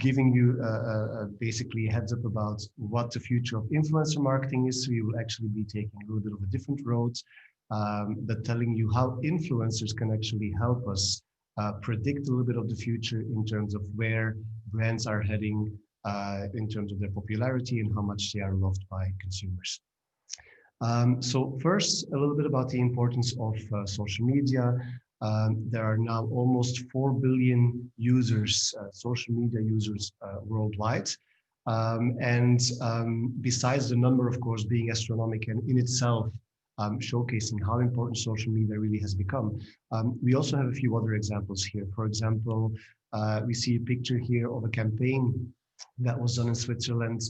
giving you basically a heads up about what the future of influencer marketing is. We will actually be taking a little bit of a different road, but telling you how influencers can actually help us predict a little bit of the future in terms of where brands are heading, in terms of their popularity and how much they are loved by consumers. So first, a little bit about the importance of social media. There are now almost 4 billion users, social media users worldwide. Besides the number, of course, being astronomical and in itself, showcasing how important social media really has become, we also have a few other examples here. For example, we see a picture here of a campaign that was done in Switzerland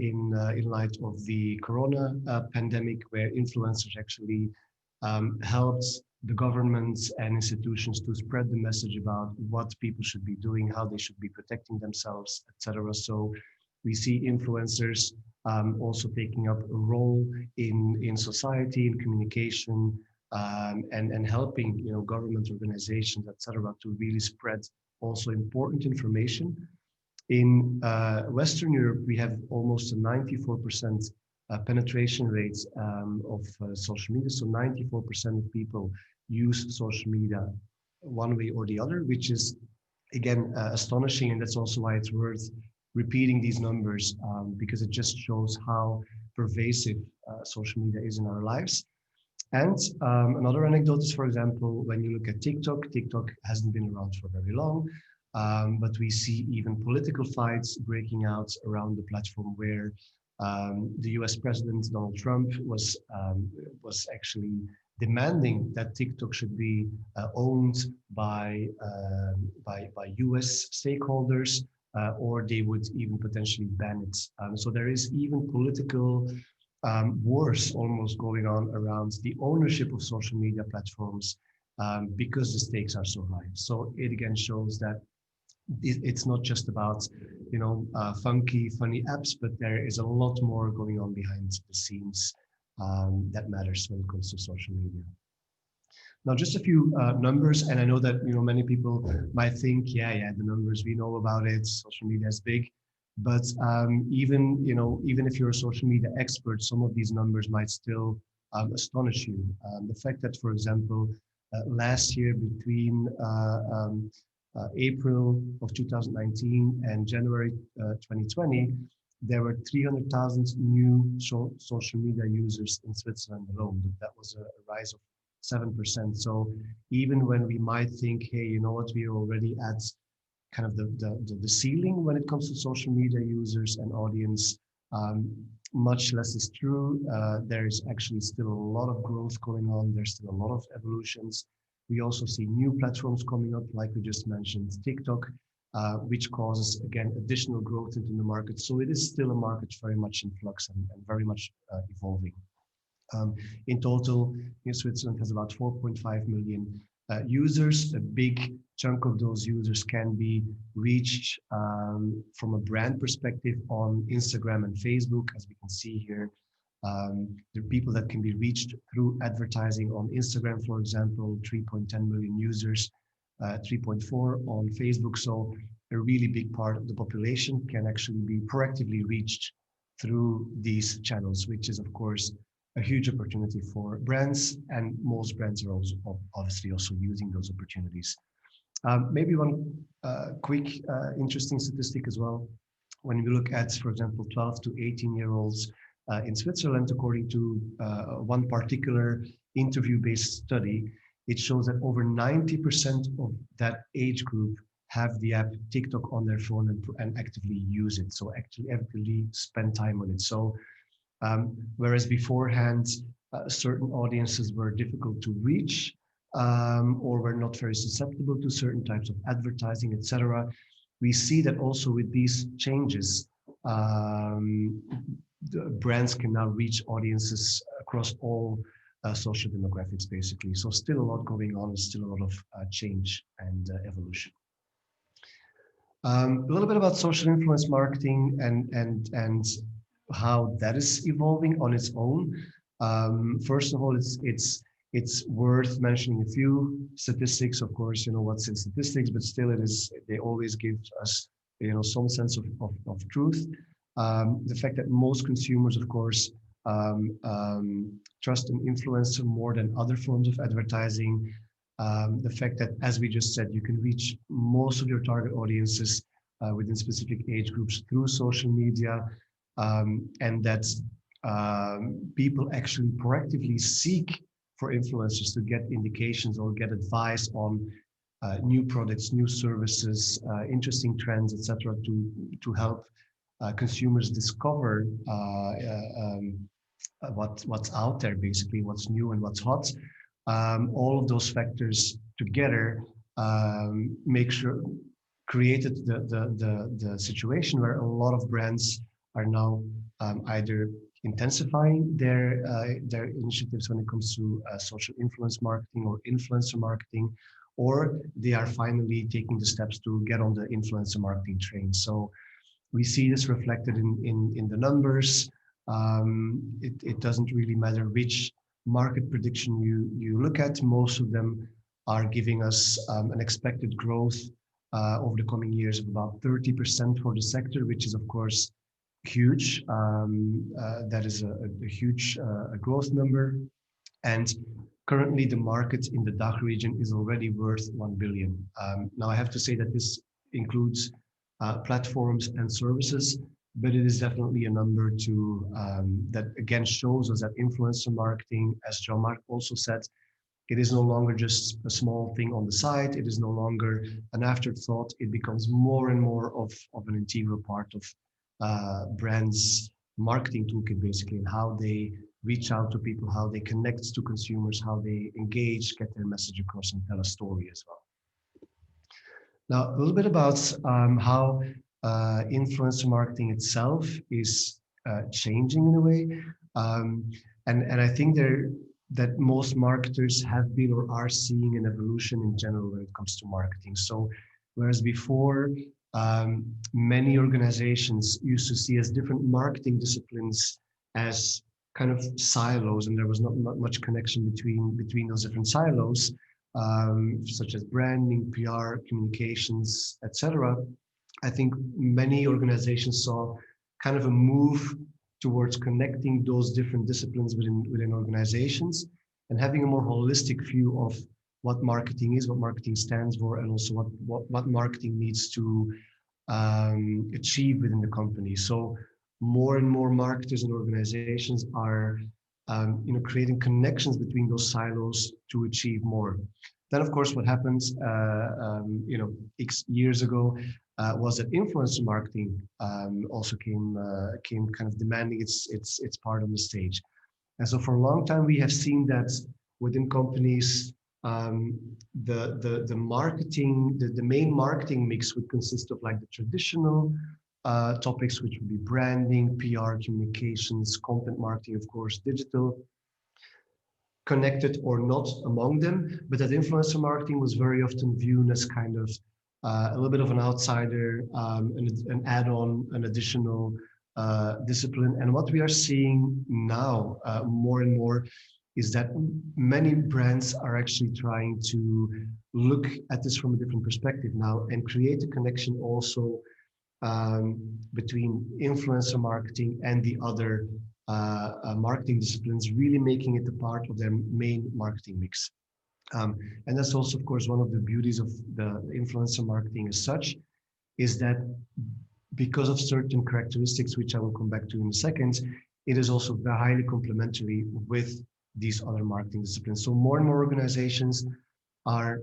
in light of the corona pandemic, where influencers actually helped the governments and institutions to spread the message about what people should be doing, how they should be protecting themselves, etc. So we see influencers also taking up a role in society, in communication, and helping, you know, government organizations, etc., to really spread also important information. In Western Europe, we have almost a 94% penetration rate of social media. So 94% of people use social media one way or the other, which is, again, astonishing. And that's also why it's worth repeating these numbers, because it just shows how pervasive social media is in our lives. And another anecdote is, for example, when you look at TikTok, TikTok hasn't been around for very long, but we see even political fights breaking out around the platform, where the US President Donald Trump was actually demanding that TikTok should be owned by US stakeholders, or they would even potentially ban it. So there is even political wars almost going on around the ownership of social media platforms, because the stakes are so high. So it again shows that it's not just about, you know, funky, funny apps, but there is a lot more going on behind the scenes that matters when it comes to social media. Now, just a few numbers, and I know that, you know, many people might think, yeah, the numbers, we know about it, social media is big, but even, you know, even if you're a social media expert, some of these numbers might still astonish you. The fact that, for example, last year between April of 2019 and January 2020, there were 300,000 new social media users in Switzerland alone. That was a rise of 7%. So even when we might think, hey, you know what, we are already at kind of the ceiling when it comes to social media users and audience, much less is true. There's actually still a lot of growth going on. There's still a lot of evolutions. We also see new platforms coming up, like we just mentioned, TikTok, which causes, again, additional growth into the market. So it is still a market very much in flux and very much evolving. In total, Switzerland has about 4.5 million users. A big chunk of those users can be reached from a brand perspective on Instagram and Facebook, as we can see here. There are people that can be reached through advertising on Instagram, for example, 3.10 million users, 3.4 on Facebook. So a really big part of the population can actually be proactively reached through these channels, which is, of course, a huge opportunity for brands, and most brands are also obviously also using those opportunities. Maybe one quick interesting statistic as well. When we look at, for example, 12 to 18-year-olds in Switzerland, according to one particular interview-based study, it shows that over 90% of that age group have the app TikTok on their phone and actively use it. So actually actively spend time on it. So whereas beforehand, certain audiences were difficult to reach, or were not very susceptible to certain types of advertising, etc., we see that also with these changes, the brands can now reach audiences across all social demographics, basically. So still a lot going on, and still a lot of change and evolution. A little bit about social influence marketing and how that is evolving on its own. First of all, it's worth mentioning a few statistics. Of course, you know what's in statistics, but still they always give us some sense of truth. The fact that most consumers, of course, trust an influencer more than other forms of advertising. The fact that, as we just said, you can reach most of your target audiences within specific age groups through social media, and that people actually proactively seek for influencers to get indications or get advice on new products, new services, interesting trends, etc., to help consumers discover what's out there, basically what's new and what's hot. All of those factors together created the situation where a lot of brands are now either intensifying their initiatives when it comes to social influence marketing or influencer marketing, or they are finally taking the steps to get on the influencer marketing train. So we see this reflected in the numbers. It doesn't really matter which market prediction you look at. Most of them are giving us an expected growth over the coming years of about 30% for the sector, which is of course huge. That is a huge growth number. And currently the market in the DACH region is already worth 1 billion. Now I have to say that this includes platforms and services, but it is definitely a number that again shows us that influencer marketing, as Jean-Marc also said, it is no longer just a small thing on the side. It is no longer an afterthought. It becomes more and more of an integral part of brands' marketing toolkit, basically, and how they reach out to people, how they connect to consumers, how they engage, get their message across, and tell a story as well. Now, a little bit about how influencer marketing itself is changing in a way. And I think that most marketers have been or are seeing an evolution in general when it comes to marketing. So whereas before, many organizations used to see as different marketing disciplines as kind of silos, and there was not much connection between those different silos, such as branding, PR, communications, etc. I think many organizations saw kind of a move towards connecting those different disciplines within organizations and having a more holistic view of what marketing is, what marketing stands for, and also what marketing needs to achieve within the company. So more and more marketers and organizations are creating connections between those silos to achieve more. Then, of course, what happens, X years ago was that influencer marketing also came kind of demanding its part on the stage. And so for a long time, we have seen that within companies, the marketing, the main marketing mix would consist of like the traditional topics, which would be branding, PR, communications, content marketing, of course, digital, connected or not among them, but that influencer marketing was very often viewed as kind of a little bit of an outsider, an add-on, an additional discipline. And what we are seeing now more and more is that many brands are actually trying to look at this from a different perspective now and create a connection also between influencer marketing and the other marketing disciplines, really making it a part of their main marketing mix. And that's also, of course, one of the beauties of the influencer marketing as such, is that because of certain characteristics, which I will come back to in a second, it is also highly complementary with these other marketing disciplines. So more and more organizations are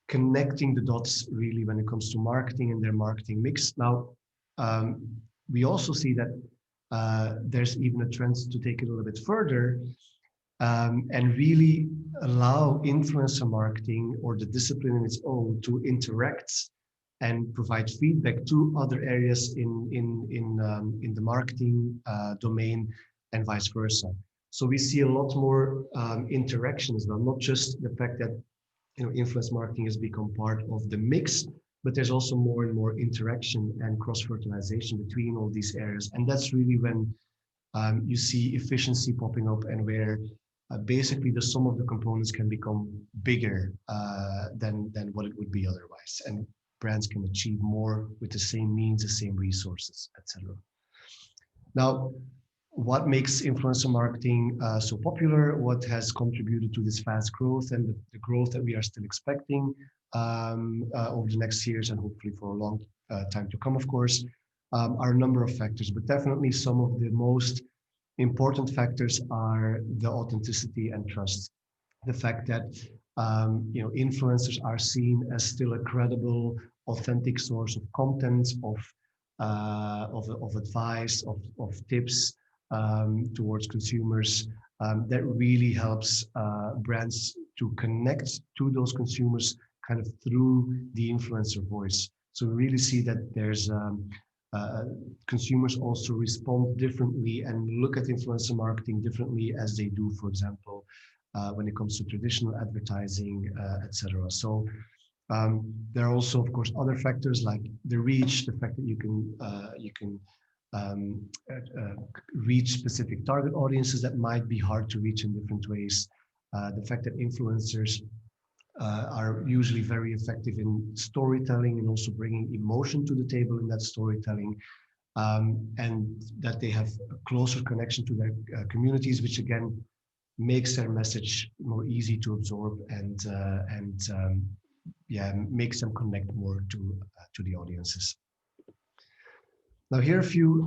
connecting the dots really when it comes to marketing and their marketing mix. Now, we also see that there's even a trend to take it a little bit further and really allow influencer marketing or the discipline in its own to interact and provide feedback to other areas in the marketing domain and vice versa. So we see a lot more interaction as well, not just the fact that influence marketing has become part of the mix, but there's also more and more interaction and cross-fertilization between all these areas. And that's really when you see efficiency popping up and where basically the sum of the components can become bigger than what it would be otherwise. And brands can achieve more with the same means, the same resources, etc. Now, what makes influencer marketing so popular? What has contributed to this fast growth and the growth that we are still expecting over the next years and hopefully for a long time to come, of course, are a number of factors, but definitely some of the most important factors are the authenticity and trust. The fact that influencers are seen as still a credible, authentic source of content, of advice, of tips towards consumers. That really helps brands to connect to those consumers kind of through the influencer voice. So we really see that there's consumers also respond differently and look at influencer marketing differently as they do, for example, when it comes to traditional advertising, etc. So there are also, of course, other factors like the reach, the fact that you can reach specific target audiences that might be hard to reach in different ways. The fact that influencers are usually very effective in storytelling and also bringing emotion to the table in that storytelling, and that they have a closer connection to their communities, which again makes their message more easy to absorb and makes them connect more to the audiences. Now, here are a few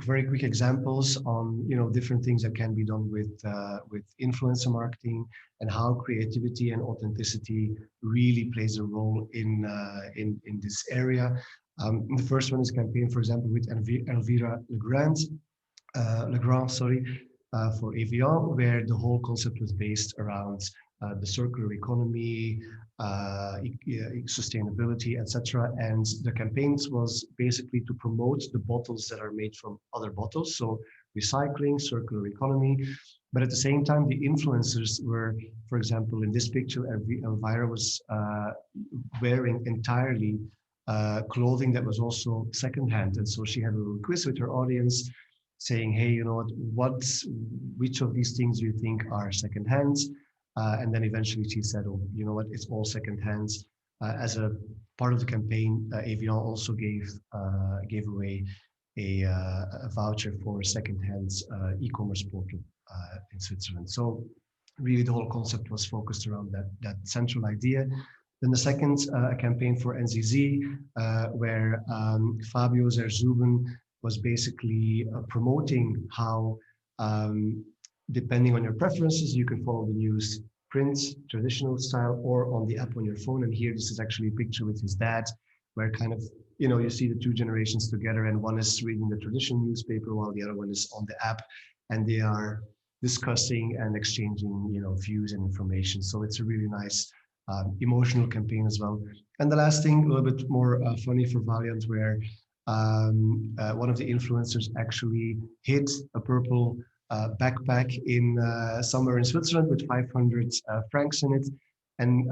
very quick examples on different things that can be done with influencer marketing and how creativity and authenticity really plays a role in this area. The first one is a campaign, for example, with Elvira Legrand, for Evian, where the whole concept was based around the circular economy, sustainability, etc. And the campaigns was basically to promote the bottles that are made from other bottles, so recycling, circular economy. But at the same time, the influencers were, for example, in this picture, Elvira was wearing entirely clothing that was also secondhand, and so she had a little quiz with her audience, saying, "Hey, you know what? Which of these things do you think are secondhand?" And then eventually she said, "Oh, you know what? It's all secondhand." As a part of the campaign, Evian also gave away a voucher for a secondhand e-commerce portal in Switzerland. So really, the whole concept was focused around that central idea. Then the second campaign for NZZ, where Fabio Zerzuben was basically promoting how, depending on your preferences, you can follow the news print, traditional style, or on the app on your phone. And here, this is actually a picture with his dad, where kind of, you see the two generations together, and one is reading the traditional newspaper while the other one is on the app, and they are discussing and exchanging, views and information. So it's a really nice emotional campaign as well. And the last thing, a little bit more funny for Valiant, where one of the influencers actually hid a purple backpack in somewhere in Switzerland with 500 francs in it. And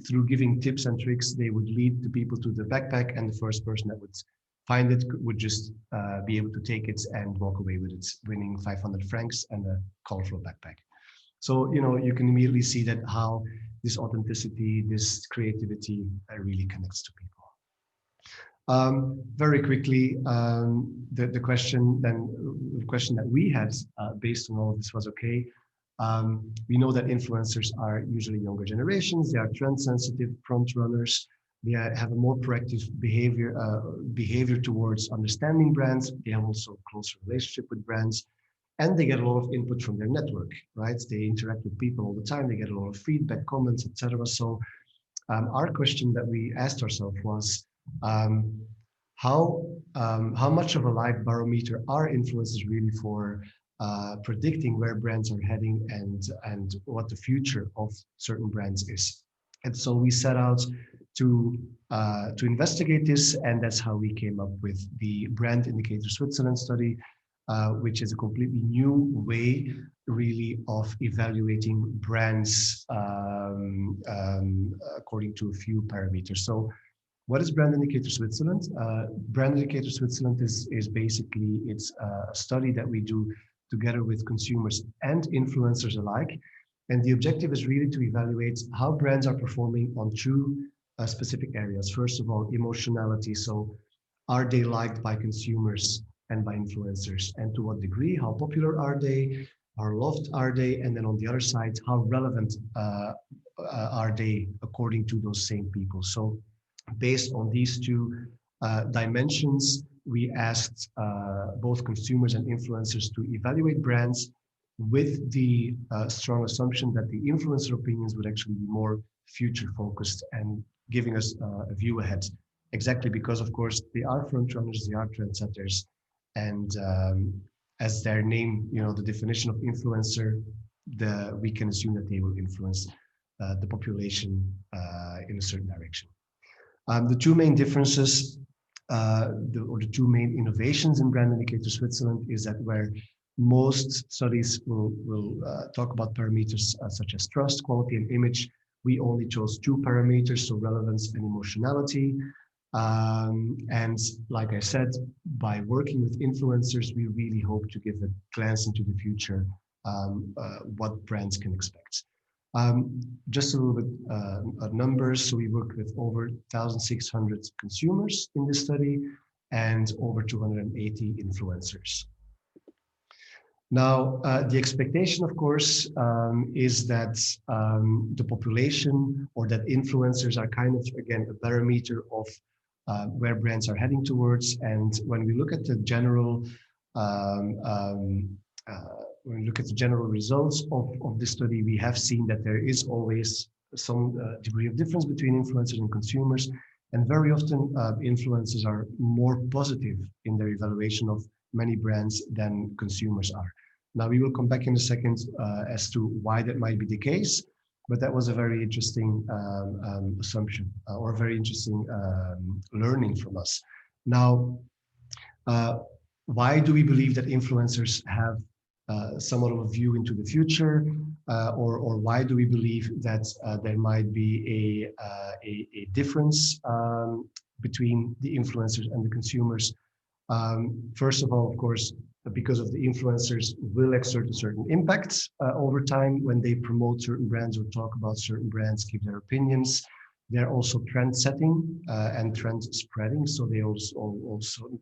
through giving tips and tricks, they would lead the people to the backpack, and the first person that would find it would just be able to take it and walk away with it, winning 500 francs and a colorful backpack. So, you can immediately see that how this authenticity, this creativity really connects to people. Very quickly, the question that we had based on all of this was, okay, we know that influencers are usually younger generations. They are trend sensitive, front runners. They have a more proactive behavior towards understanding brands. They have also a closer relationship with brands, and they get a lot of input from their network, right? They interact with people all the time. They get a lot of feedback, comments, etc. So our question that we asked ourselves was, how much of a live barometer are influencers really for predicting where brands are heading and what the future of certain brands is? And so we set out to investigate this, and that's how we came up with the Brand Indicator Switzerland study, which is a completely new way, really, of evaluating brands according to a few parameters. So, what is Brand Indicator Switzerland? Brand Indicator Switzerland is basically, it's a study that we do together with consumers and influencers alike. And the objective is really to evaluate how brands are performing on two specific areas. First of all, emotionality. So are they liked by consumers and by influencers? And to what degree? How popular are they? How loved are they? And then on the other side, how relevant are they according to those same people? So based on these two dimensions, we asked both consumers and influencers to evaluate brands with the strong assumption that the influencer opinions would actually be more future focused and giving us a view ahead. Exactly because, of course, they are front runners, they are trendsetters, and as their name, the definition of influencer, we can assume that they will influence the population in a certain direction. The two main differences, or the two main innovations in Brand Indicator Switzerland is that where most studies will talk about parameters such as trust, quality, and image, we only chose two parameters, so relevance and emotionality. And like I said, by working with influencers, we really hope to give a glance into the future, what brands can expect. Just a little bit of numbers. So we worked with over 1,600 consumers in this study and over 280 influencers. Now, the expectation, of course, is that the population or that influencers are kind of, again, a barometer of where brands are heading towards. And when we look at the general results of this study, we have seen that there is always some degree of difference between influencers and consumers. And very often influencers are more positive in their evaluation of many brands than consumers are. Now, we will come back in a second as to why that might be the case, but that was a very interesting assumption or a very interesting learning from us. Now, why do we believe that influencers have somewhat of a view into the future, or why do we believe that there might be a difference between the influencers and the consumers? First of all, of course, because of the influencers will exert a certain impact over time when they promote certain brands or talk about certain brands, give their opinions. They're also trend setting and trend spreading. So they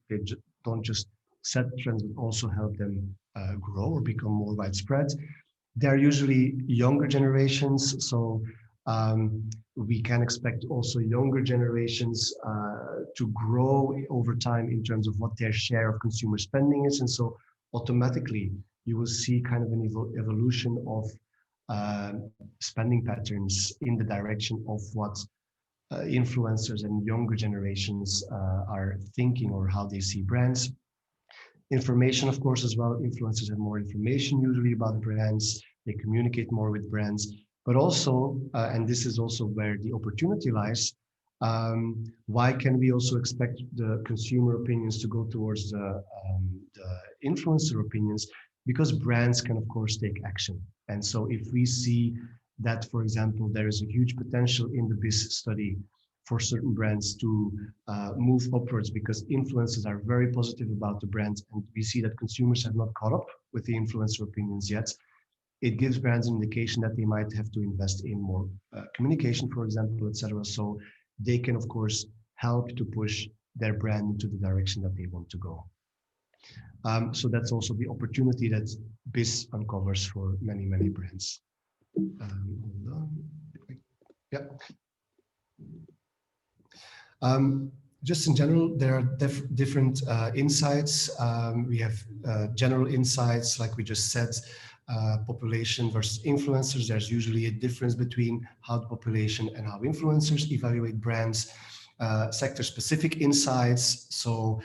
they don't just set trends, but also help them grow or become more widespread. They're usually younger generations. So we can expect also younger generations to grow over time in terms of what their share of consumer spending is. And so automatically you will see kind of an evolution of spending patterns in the direction of what influencers and younger generations are thinking or how they see brands. Information, of course, as well. Influencers have more information usually about brands. They communicate more with brands. But also, and this is also where the opportunity lies, why can we also expect the consumer opinions to go towards the influencer opinions? Because brands can, of course, take action. And so if we see that, for example, there is a huge potential in the BIS study for certain brands to move upwards because influencers are very positive about the brand, and we see that consumers have not caught up with the influencer opinions yet, it gives brands an indication that they might have to invest in more communication, for example, etc. So they can, of course, help to push their brand into the direction that they want to go. So that's also the opportunity that BIS uncovers for many, many brands. Hold on. Yeah. Just in general, there are different insights. We have general insights, like we just said, population versus influencers. There's usually a difference between how the population and how influencers evaluate brands. Sector-specific insights. So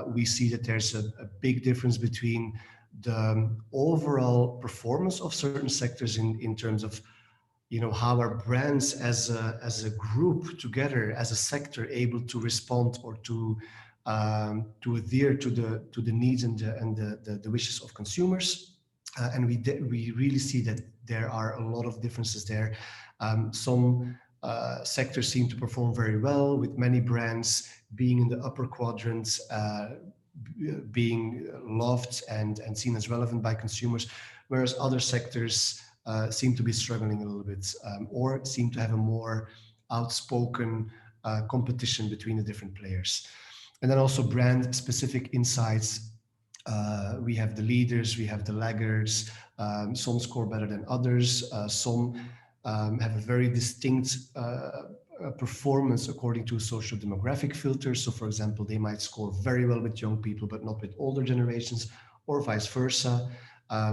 we see that there's a big difference between the overall performance of certain sectors in terms of how are brands as a group together, as a sector, able to respond or to adhere to the needs and the wishes of consumers. And we really see that there are a lot of differences there. Some sectors seem to perform very well, with many brands being in the upper quadrants, being loved and seen as relevant by consumers, whereas other sectors seem to be struggling a little bit, or seem to have a more outspoken competition between the different players. And then also brand specific insights. We have the leaders, we have the laggards. Some score better than others. Some have a very distinct performance according to social demographic filters. So for example, they might score very well with young people, but not with older generations, or vice versa.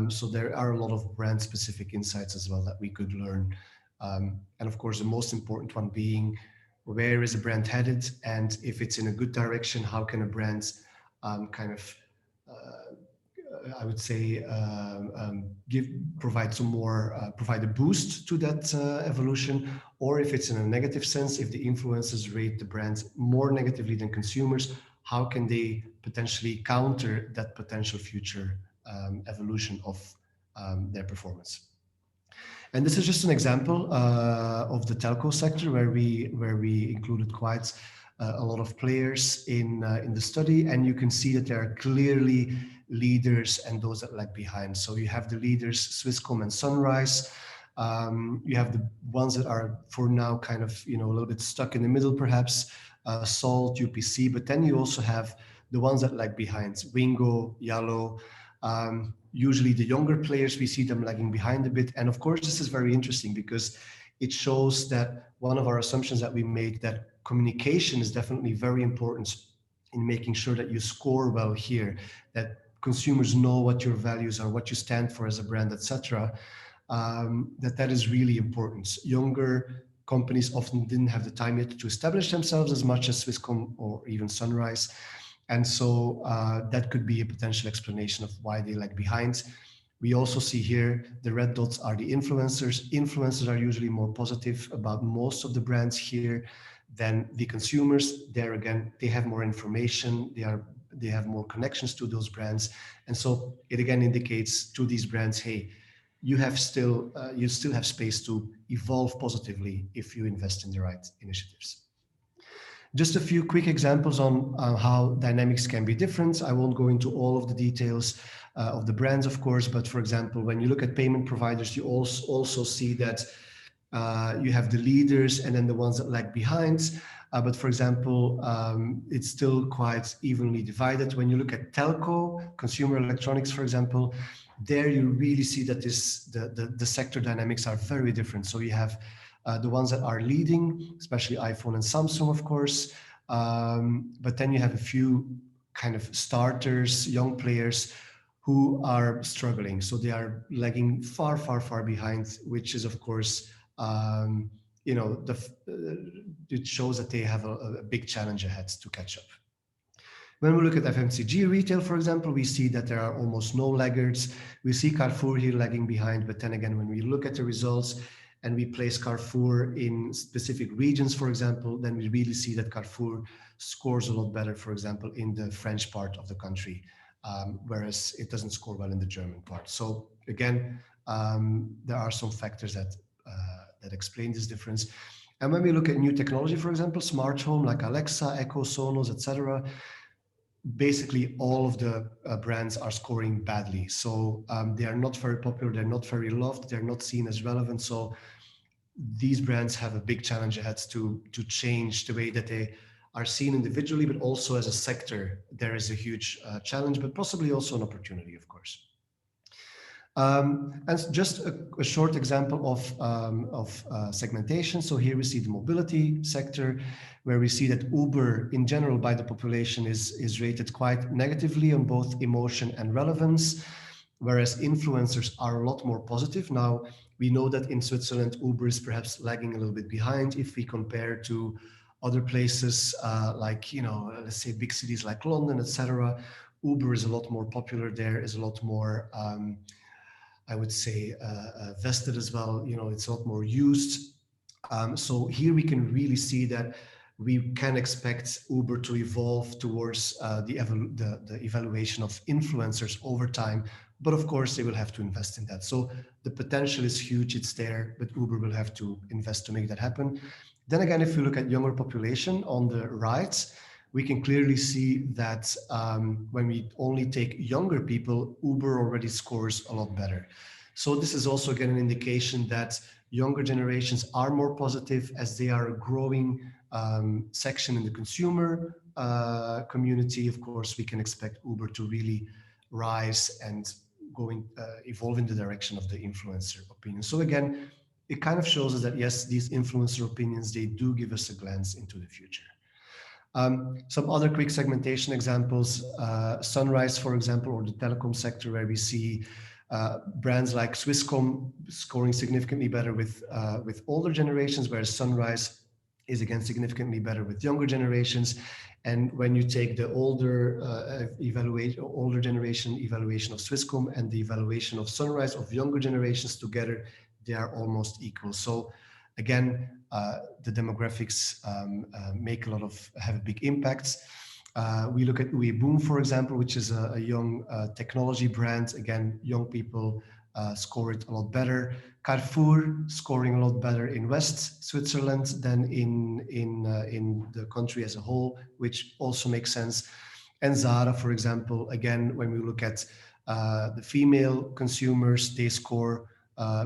So there are a lot of brand specific insights as well that we could learn. And of course, the most important one being, where is a brand headed? And if it's in a good direction, how can a brand kind of I would say provide a boost to that evolution, or if it's in a negative sense, if the influencers rate the brands more negatively than consumers, how can they potentially counter that potential future evolution of their performance? And this is just an example of the telco sector where we included quite a lot of players in the study, and you can see that there are clearly leaders and those that lag behind. So you have the leaders, Swisscom and Sunrise. You have the ones that are for now kind of a little bit stuck in the middle, perhaps Salt, UPC. But then you also have the ones that lag behind, Wingo, Yallo. Usually the younger players, we see them lagging behind a bit. And of course, this is very interesting because it shows that one of our assumptions that we made, that communication is definitely very important in making sure that you score well here, that consumers know what your values are, what you stand for as a brand, etc. That is really important. Younger companies often didn't have the time yet to establish themselves as much as Swisscom or even Sunrise. And so that could be a potential explanation of why they lag behind. We also see here the red dots are the influencers. Influencers are usually more positive about most of the brands here than the consumers. There again, they have more information. They have more connections to those brands. And so it again indicates to these brands, hey, you still have space to evolve positively if you invest in the right initiatives. Just a few quick examples on how dynamics can be different. I won't go into all of the details of the brands, of course, but for example, when you look at payment providers, you also see that you have the leaders and then the ones that lag behind. But for example, it's still quite evenly divided. When you look at telco, consumer electronics, for example, there you really see that the sector dynamics are very different. So you have the ones that are leading, especially iPhone and Samsung, of course. But then you have a few kind of starters, young players who are struggling. So they are lagging far, far, far behind, which is, of course, it shows that they have a big challenge ahead to catch up. When we look at FMCG retail, for example, we see that there are almost no laggards. We see Carrefour here lagging behind, but then again, when we look at the results and we place Carrefour in specific regions, for example, then we really see that Carrefour scores a lot better, for example, in the French part of the country, whereas it doesn't score well in the German part. So again, there are some factors that explain this difference. And when we look at new technology, for example, smart home like Alexa, Echo, Sonos, etc., basically all of the brands are scoring badly. So they are not very popular, they're not very loved, they're not seen as relevant. So these brands have a big challenge ahead to change the way that they are seen individually, but also as a sector. There is a huge challenge, but possibly also an opportunity, of course. And just a short example of segmentation. So here we see the mobility sector, where we see that Uber in general by the population is rated quite negatively on both emotion and relevance, whereas influencers are a lot more positive. Now, we know that in Switzerland, Uber is perhaps lagging a little bit behind if we compare to other places like, let's say big cities like London, etc. Uber is a lot more popular there, is a lot more I would say vested as well. It's a lot more used. So here we can really see that we can expect Uber to evolve towards the evaluation of influencers over time. But of course, they will have to invest in that. So the potential is huge, it's there, but Uber will have to invest to make that happen. Then again, if you look at younger population on the right, we can clearly see that when we only take younger people, Uber already scores a lot better. So this is also again an indication that Younger generations are more positive as they are a growing section in the consumer community. Of course, we can expect Uber to really rise and evolve in the direction of the influencer opinion. So again, it kind of shows us that yes, these influencer opinions, they do give us a glance into the future. Some other quick segmentation examples, Sunrise, for example, or the telecom sector, where we see brands like Swisscom scoring significantly better with older generations, whereas Sunrise is again significantly better with younger generations. And when you take the older generation evaluation of Swisscom and the evaluation of Sunrise of younger generations together, they are almost equal. So again, the demographics have a big impact. We look at Boom, for example, which is a young technology brand. Again, young people score it a lot better. Carrefour scoring a lot better in West Switzerland than in the country as a whole, which also makes sense. And Zara, for example, again, when we look at the female consumers, they score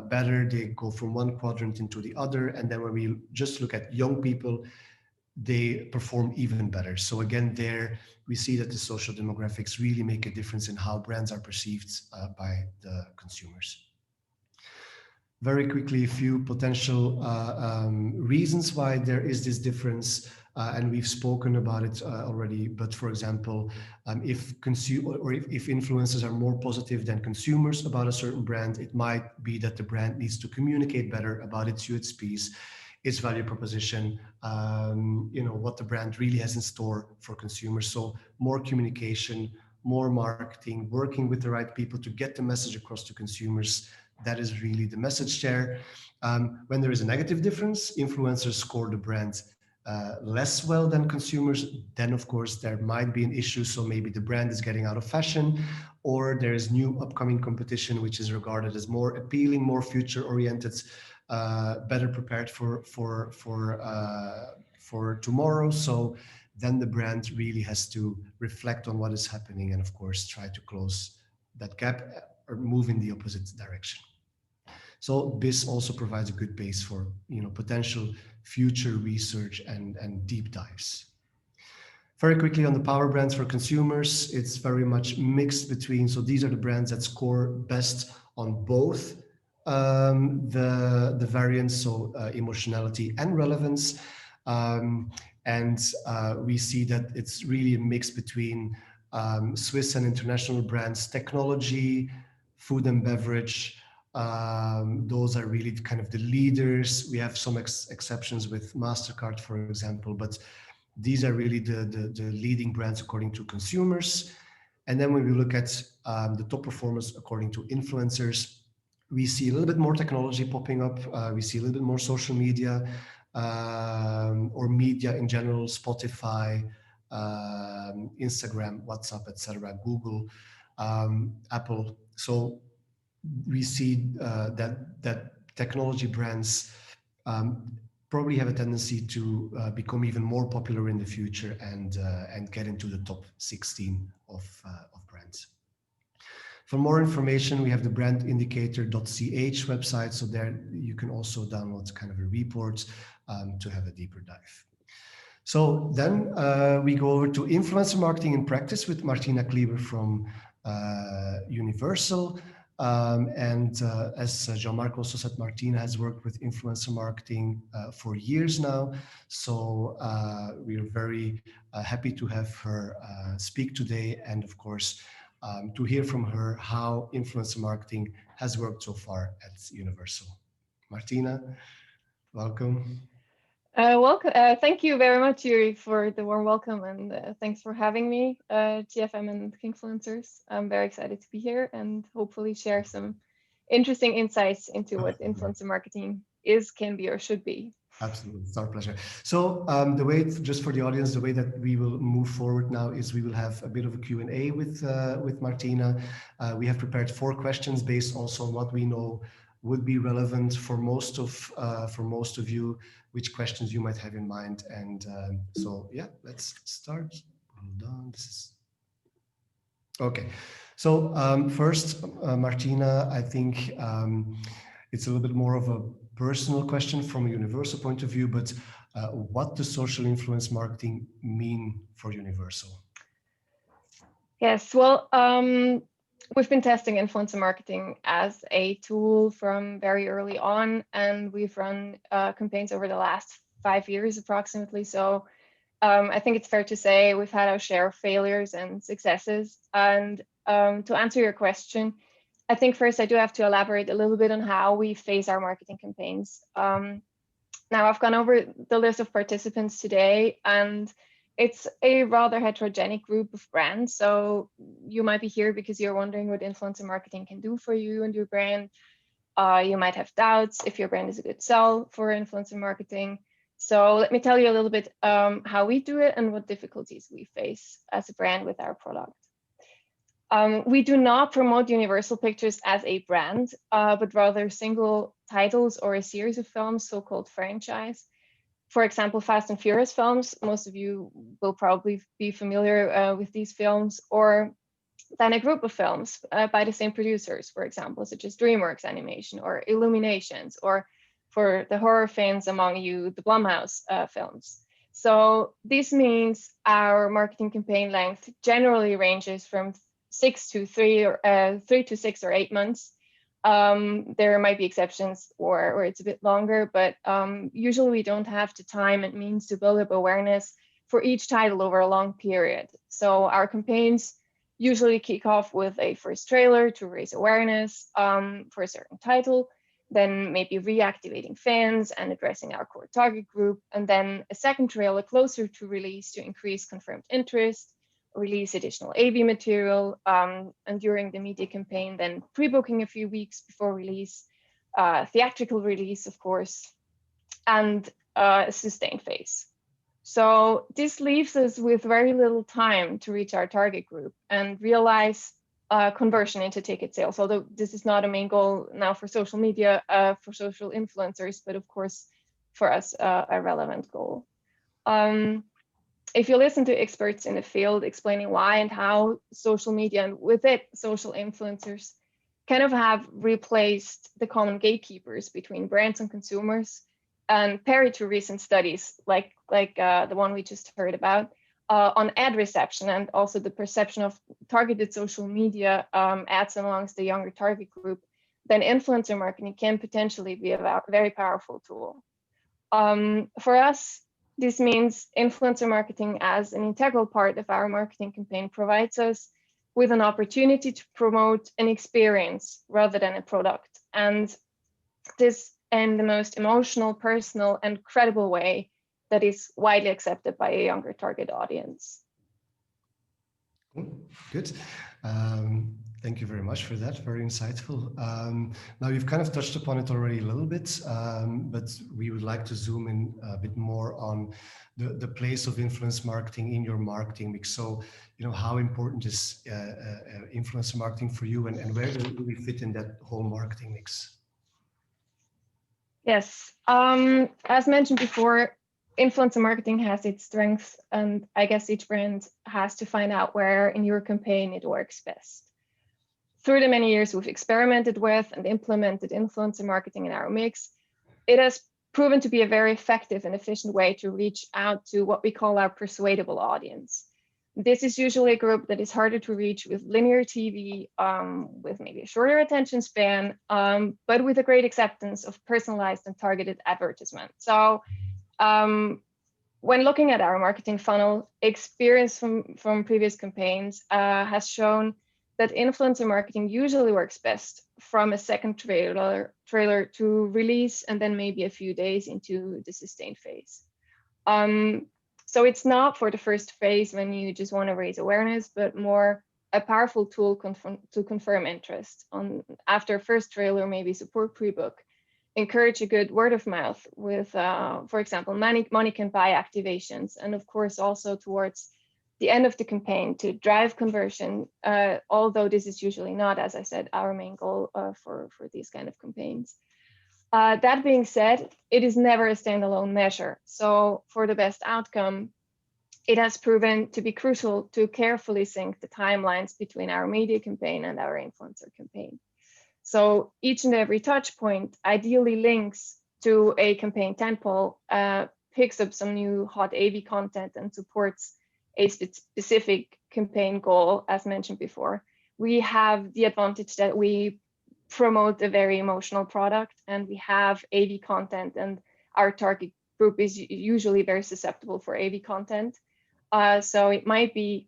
better. They go from one quadrant into the other. And then when we just look at young people, they perform even better. So again, there we see that the social demographics really make a difference in how brands are perceived by the consumers. Very quickly, a few potential reasons why there is this difference, and we've spoken about it already. But for example, if influencers are more positive than consumers about a certain brand, it might be that the brand needs to communicate better about its USPs, its value proposition, what the brand really has in store for consumers. So more communication, more marketing, working with the right people to get the message across to consumers. That is really the message there. When there is a negative difference, influencers score the brand less well than consumers, then of course there might be an issue. So maybe the brand is getting out of fashion, or there is new upcoming competition which is regarded as more appealing, more future oriented, better prepared for tomorrow. So then the brand really has to reflect on what is happening and of course try to close that gap or move in the opposite direction. So this also provides a good base for potential future research and deep dives. Very quickly on the power brands for consumers, it's very much mixed between. So these are the brands that score best on both the variants, so emotionality and relevance. We see that it's really a mix between Swiss and international brands, technology, food and beverage. Those are really kind of the leaders. We have some exceptions with MasterCard, for example, but these are really the leading brands according to consumers. And then when we look at the top performers according to influencers, we see a little bit more technology popping up. We see a little bit more social media or media in general, Spotify, Instagram, WhatsApp, etc., Google, Apple. So we see that technology brands probably have a tendency to become even more popular in the future and get into the top 16 of brands. For more information, we have the brandindicator.ch website. So there you can also download kind of a report to have a deeper dive. So then we go over to influencer marketing in practice with Martina Kleber from Universal. As Jean-Marc also said, Martina has worked with influencer marketing for years now. So we are very happy to have her speak today, and of course, to hear from her how influencer marketing has worked so far at Universal. Martina, welcome. Welcome. Thank you very much, Yuri, for the warm welcome, and thanks for having me, GFM and Influencers. I'm very excited to be here and hopefully share some interesting insights into what influencer marketing is, can be, or should be. Absolutely, it's our pleasure. So the way, just for the audience, the way that we will move forward now is we will have a bit of a Q&A with Martina. We have prepared 4 questions based also on what we know would be relevant for most of you, which questions you might have in mind. And so, yeah, let's start. Hold on. Okay. So first, Martina, I think it's a little bit more of a personal question from a universal point of view, but what does social influence marketing mean for Universal? Yes, well, we've been testing influencer marketing as a tool from very early on, and we've run campaigns over the last 5 years approximately. So I think it's fair to say we've had our share of failures and successes. And to answer your question, I think first I do have to elaborate a little bit on how we phase our marketing campaigns. Now I've gone over the list of participants today, and it's a rather heterogeneous group of brands. So you might be here because you're wondering what influencer marketing can do for you and your brand. You might have doubts if your brand is a good sell for influencer marketing. So let me tell you a little bit how we do it and what difficulties we face as a brand with our product. We do not promote Universal Pictures as a brand, but rather single titles or a series of films, so-called franchise. For example, Fast and Furious films, most of you will probably be familiar with these films, or then a group of films by the same producers, for example, such as DreamWorks Animation or Illuminations, or for the horror fans among you, the Blumhouse films. So this means our marketing campaign length generally ranges from 3 to 6 or 8 months. There might be exceptions where it's a bit longer, but usually we don't have the time and means to build up awareness for each title over a long period. So our campaigns usually kick off with a first trailer to raise awareness for a certain title, then maybe reactivating fans and addressing our core target group, and then a second trailer closer to release to increase confirmed interest, release additional AV material, and during the media campaign, then pre-booking a few weeks before release, theatrical release, of course, and a sustained phase. So this leaves us with very little time to reach our target group and realize conversion into ticket sales, although this is not a main goal now for social media, for social influencers, but of course, for us, a relevant goal. If you listen to experts in the field explaining why and how social media and with it social influencers kind of have replaced the common gatekeepers between brands and consumers, and pair it to recent studies like the one we just heard about on ad reception and also the perception of targeted social media ads amongst the younger target group, then influencer marketing can potentially be a very powerful tool. For us, this means influencer marketing as an integral part of our marketing campaign provides us with an opportunity to promote an experience rather than a product. And this in the most emotional, personal, and credible way that is widely accepted by a younger target audience. Good. Thank you very much for that. Very insightful. Now you've kind of touched upon it already a little bit, but we would like to zoom in a bit more on the place of influence marketing in your marketing mix. So, how important is influencer marketing for you, and where do we fit in that whole marketing mix? Yes, as mentioned before, influencer marketing has its strengths, and I guess each brand has to find out where in your campaign it works best. Through the many years we've experimented with and implemented influencer marketing in our mix, it has proven to be a very effective and efficient way to reach out to what we call our persuadable audience. This is usually a group that is harder to reach with linear TV, with maybe a shorter attention span, but with a great acceptance of personalized and targeted advertisement. So when looking at our marketing funnel, experience from previous campaigns has shown that influencer marketing usually works best from a second trailer to release and then maybe a few days into the sustained phase. So it's not for the first phase when you just want to raise awareness, but more a powerful tool to confirm interest. After first trailer, maybe support pre-book, encourage a good word of mouth with, for example, money can buy activations, and of course also towards the end of the campaign to drive conversion, although this is usually not, as I said, our main goal for these kind of campaigns. That being said, it is never a standalone measure. So for the best outcome, it has proven to be crucial to carefully sync the timelines between our media campaign and our influencer campaign. So each and every touch point ideally links to a campaign tentpole, picks up some new hot AV content and supports a specific campaign goal, as mentioned before, we have the advantage that we promote a very emotional product, and we have AV content, and our target group is usually very susceptible for AV content. So it might be,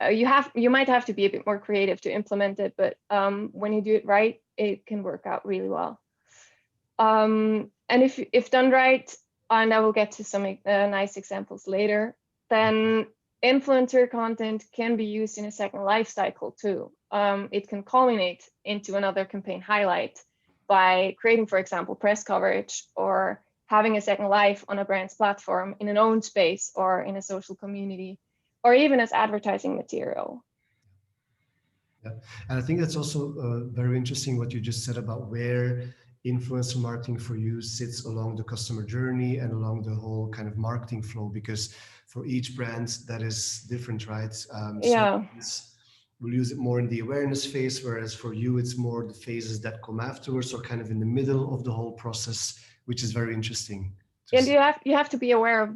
you might have to be a bit more creative to implement it, but when you do it right, it can work out really well. And if done right, and I will get to some nice examples later, then influencer content can be used in a second life cycle too. It can culminate into another campaign highlight by creating, for example, press coverage, or having a second life on a brand's platform in an own space or in a social community, or even as advertising material. Yeah, and I think that's also very interesting what you just said about where influencer marketing for you sits along the customer journey and along the whole kind of marketing flow, because for each brand that is different, right? Yeah. We'll use it more in the awareness phase, whereas for you, it's more the phases that come afterwards, or kind of in the middle of the whole process, which is very interesting. And you have to be aware of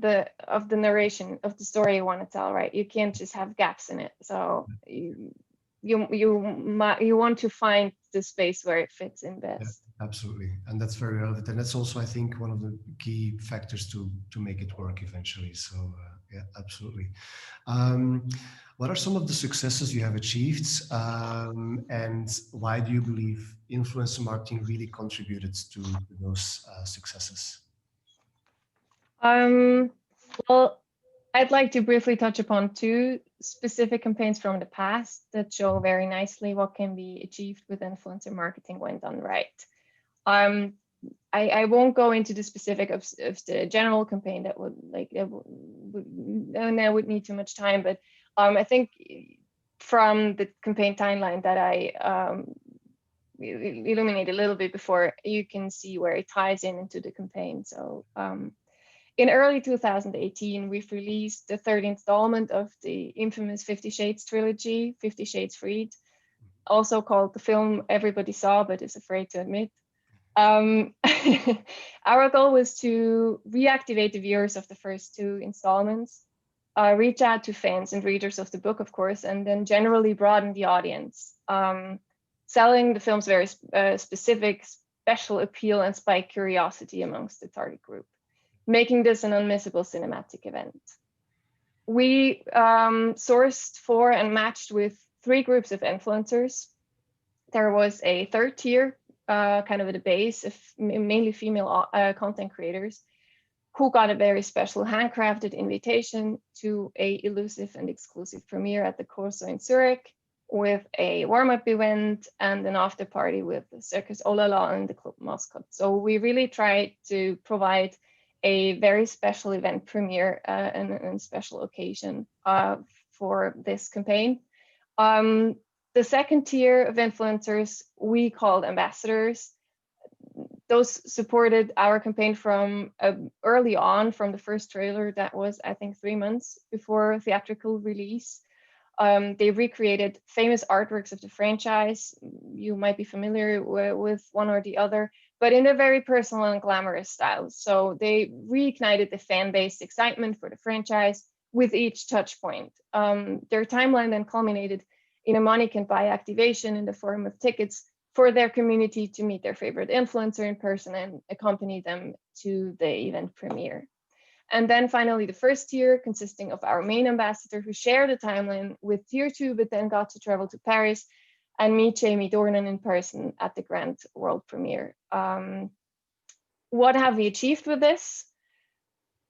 the narration of the story you want to tell, right? You can't just have gaps in it. So you want to find the space where it fits in best. Yeah, absolutely, and that's very relevant, and that's also, I think, one of the key factors to make it work eventually. So yeah, absolutely. What are some of the successes you have achieved, and why do you believe influencer marketing really contributed to those successes? Well, I'd like to briefly touch upon two specific campaigns from the past that show very nicely what can be achieved with influencer marketing when done right. I won't go into the specific of the general campaign, that would need too much time, but I think from the campaign timeline that I illuminated a little bit before, you can see where it ties into the campaign. So in early 2018, we've released the third installment of the infamous 50 Shades trilogy, 50 Shades Freed, also called the film everybody saw but is afraid to admit. Our goal was to reactivate the viewers of the first two installments, reach out to fans and readers of the book, of course, and then generally broaden the audience, selling the film's very specific special appeal and spike curiosity amongst the target group, making this an unmissable cinematic event. We sourced for and matched with 3 groups of influencers. There was a third tier, kind of at the base, of mainly female content creators, who got a very special handcrafted invitation to a elusive and exclusive premiere at the Corso in Zurich, with a warm-up event and an after party with the Circus Olala and the Club Mascot. So we really tried to provide a very special event premiere and a special occasion for this campaign. The second tier of influencers we called ambassadors. Those supported our campaign from early on, from the first trailer that was, I think, 3 months before theatrical release. They recreated famous artworks of the franchise. You might be familiar with one or the other, but in a very personal and glamorous style. So they reignited the fan-based excitement for the franchise with each touch point. Their timeline then culminated in a money can buy activation in the form of tickets for their community to meet their favorite influencer in person and accompany them to the event premiere. And then finally, the first tier, consisting of our main ambassador, who shared the timeline with tier 2, but then got to travel to Paris and meet Jamie Dornan in person at the grand world premiere. What have we achieved with this?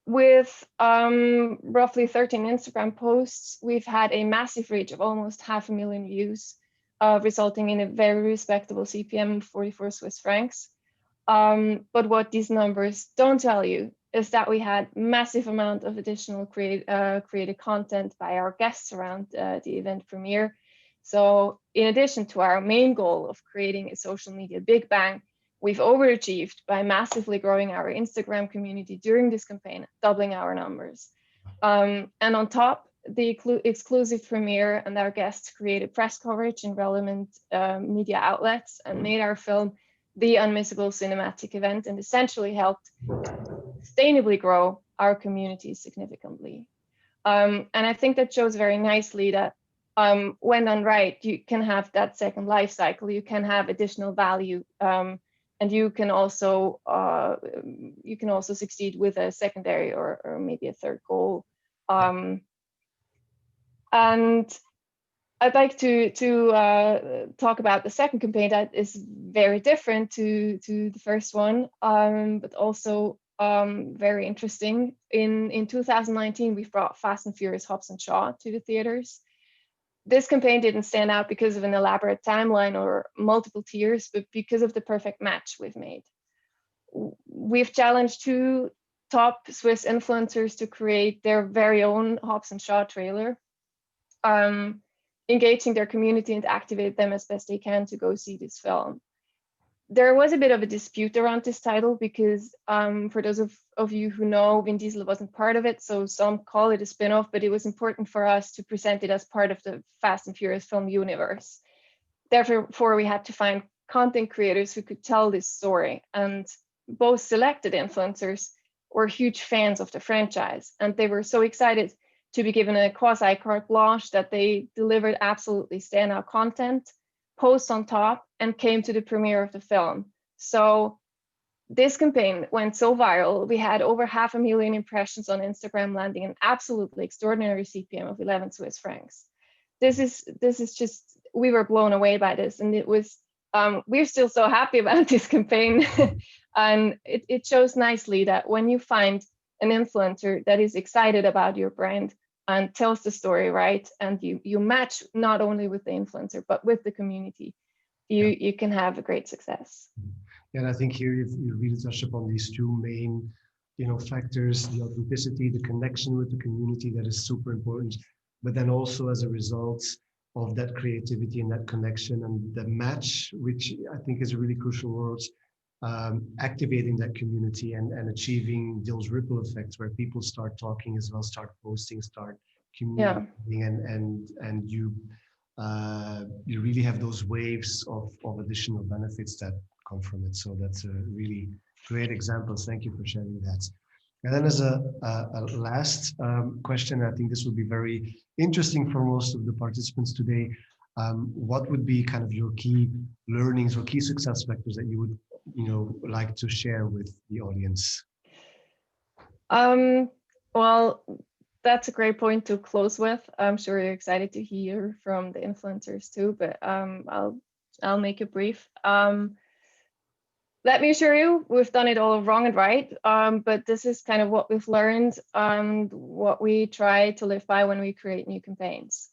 With roughly 13 Instagram posts, we've had a massive reach of almost 500,000 views, resulting in a very respectable CPM of 44 Swiss francs. But what these numbers don't tell you is that we had massive amount of additional created content by our guests around the event premiere. So in addition to our main goal of creating a social media big bang, we've overachieved by massively growing our Instagram community during this campaign, doubling our numbers. And on top, the exclusive premiere and our guests created press coverage in relevant media outlets and made our film the unmissable cinematic event and essentially helped sustainably grow our community significantly. And I think that shows very nicely that when done right, you can have that second life cycle, you can have additional value, and you can also succeed with a secondary or maybe a third goal. And I'd like to talk about the second campaign that is very different to the first one, but also very interesting. In 2019, we brought Fast and Furious Hobbs and Shaw to the theaters. This campaign didn't stand out because of an elaborate timeline or multiple tiers, but because of the perfect match we've made. We've challenged 2 top Swiss influencers to create their very own Hobbs and Shaw trailer, engaging their community and activate them as best they can to go see this film. There was a bit of a dispute around this title because for those of you who know, Vin Diesel wasn't part of it, so some call it a spin-off, but it was important for us to present it as part of the Fast and Furious film universe. Therefore, we had to find content creators who could tell this story, and both selected influencers were huge fans of the franchise, and they were so excited to be given a quasi-carte blanche that they delivered absolutely standout content, posts on top, and came to the premiere of the film. So this campaign went so viral. We had over 500,000 impressions on Instagram, landing an absolutely extraordinary CPM of 11 Swiss francs. This is just, we were blown away by this, and it was, we're still so happy about this campaign. And it shows nicely that when you find an influencer that is excited about your brand and tells the story right, and you match not only with the influencer, but with the community, you can have a great success. And I think here you really touched upon these 2 main, factors: the authenticity, the connection with the community, that is super important. But then also as a result of that creativity and that connection and the match, which I think is a really crucial word, activating that community and achieving those ripple effects where people start talking as well, start posting, start communicating, and you really have those waves of additional benefits that come from it. So that's a really great example. Thank you for sharing that. And then as a last question, I think this will be very interesting for most of the participants today. What would be kind of your key learnings or key success factors that you would like to share with the audience? Well, that's a great point to close with. I'm sure you're excited to hear from the influencers too, but I'll make it brief. Let me assure you, we've done it all wrong and right, but this is kind of what we've learned and what we try to live by when we create new campaigns.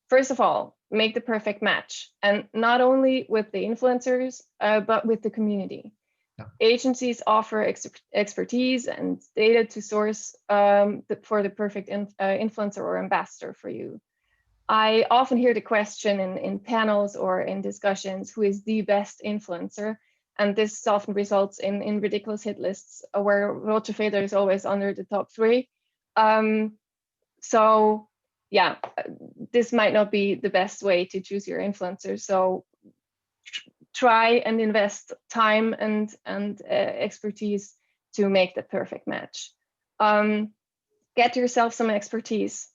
First of all, make the perfect match, and not only with the influencers, but with the community. Yeah. Agencies offer expertise and data to source for the perfect influencer or ambassador for you. I often hear the question in panels or in discussions, who is the best influencer? And this often results in ridiculous hit lists where Roger Federer is always under the top 3. So yeah, this might not be the best way to choose your influencer. So try and invest time and expertise to make the perfect match. Get yourself some expertise.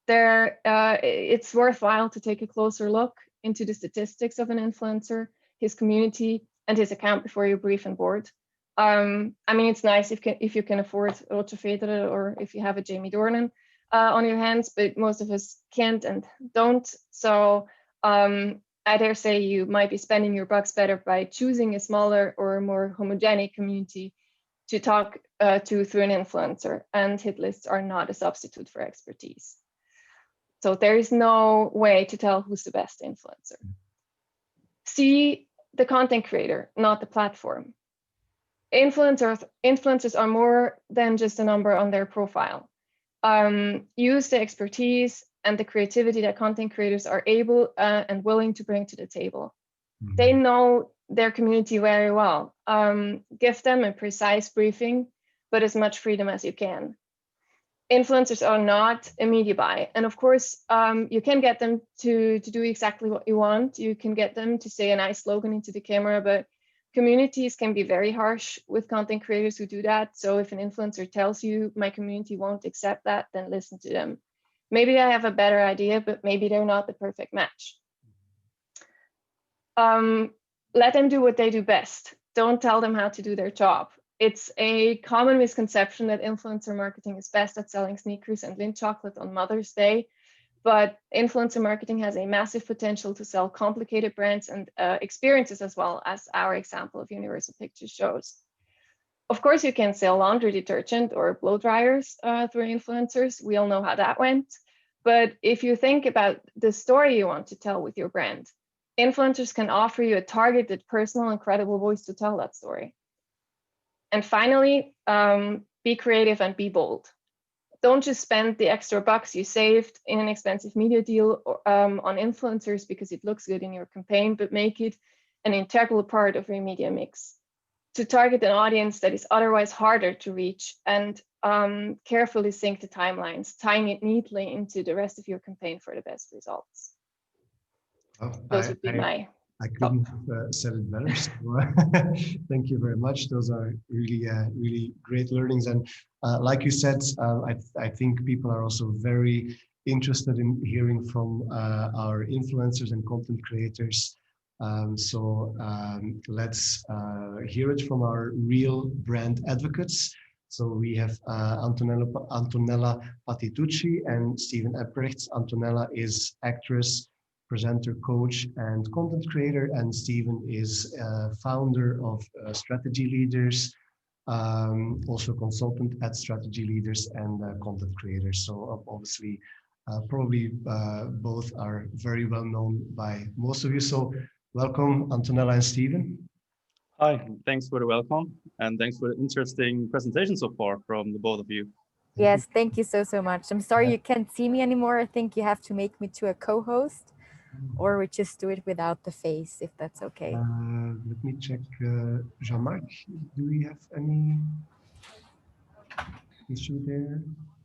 It's worthwhile to take a closer look into the statistics of an influencer, his community, and his account before you brief and board. I mean, it's nice if you can afford Roger Federer or if you have a Jamie Dornan on your hands, but most of us can't and don't. So I dare say you might be spending your bucks better by choosing a smaller or more homogenic community to talk to through an influencer, and hit lists are not a substitute for expertise. So there is no way to tell who's the best influencer. See the content creator, not the platform. Influencers are more than just a number on their profile. Use the expertise and the creativity that content creators are able and willing to bring to the table. Mm-hmm. They know their community very well. Give them a precise briefing, but as much freedom as you can. Influencers are not a media buy. And of course, you can get them to do exactly what you want. You can get them to say a nice slogan into the camera, but Communities can be very harsh with content creators who do that. So if an influencer tells you my community won't accept that, then listen to them. Maybe I have a better idea, but maybe they're not the perfect match. Let them do what they do best. Don't tell them how to do their job. It's a common misconception that influencer marketing is best at selling sneakers and Lindt chocolate on Mother's Day. But influencer marketing has a massive potential to sell complicated brands and experiences, as well, as our example of Universal Pictures shows. Of course, you can sell laundry detergent or blow dryers through influencers. We all know how that went. But if you think about the story you want to tell with your brand, influencers can offer you a targeted, personal, and credible voice to tell that story. And finally, be creative and be bold. Don't just spend the extra bucks you saved in an expensive media deal on influencers because it looks good in your campaign, but make it an integral part of your media mix to target an audience that is otherwise harder to reach, and carefully sync the timelines, tying it neatly into the rest of your campaign for the best results. Well, Those would be my I couldn't have said it better. So, thank you very much. Those are really, really great learnings. And like you said, I think people are also very interested in hearing from our influencers and content creators. Let's hear it from our real brand advocates. So we have Antonella Patitucci and Steven Epprecht. Antonella is actress, presenter, coach, and content creator, and Steven is founder of Strategy Leaders, also consultant at Strategy Leaders and content creators. So obviously, probably both are very well known by most of you. So welcome, Antonella and Steven. Hi, thanks for the welcome, and thanks for the interesting presentation so far from the both of you. Yes, thank you so much. I'm sorry you can't see me anymore. I think you have to make me to a co-host, or we just do it without the face, if that's okay. Let me check. Jean-Marc, do we have any issue there?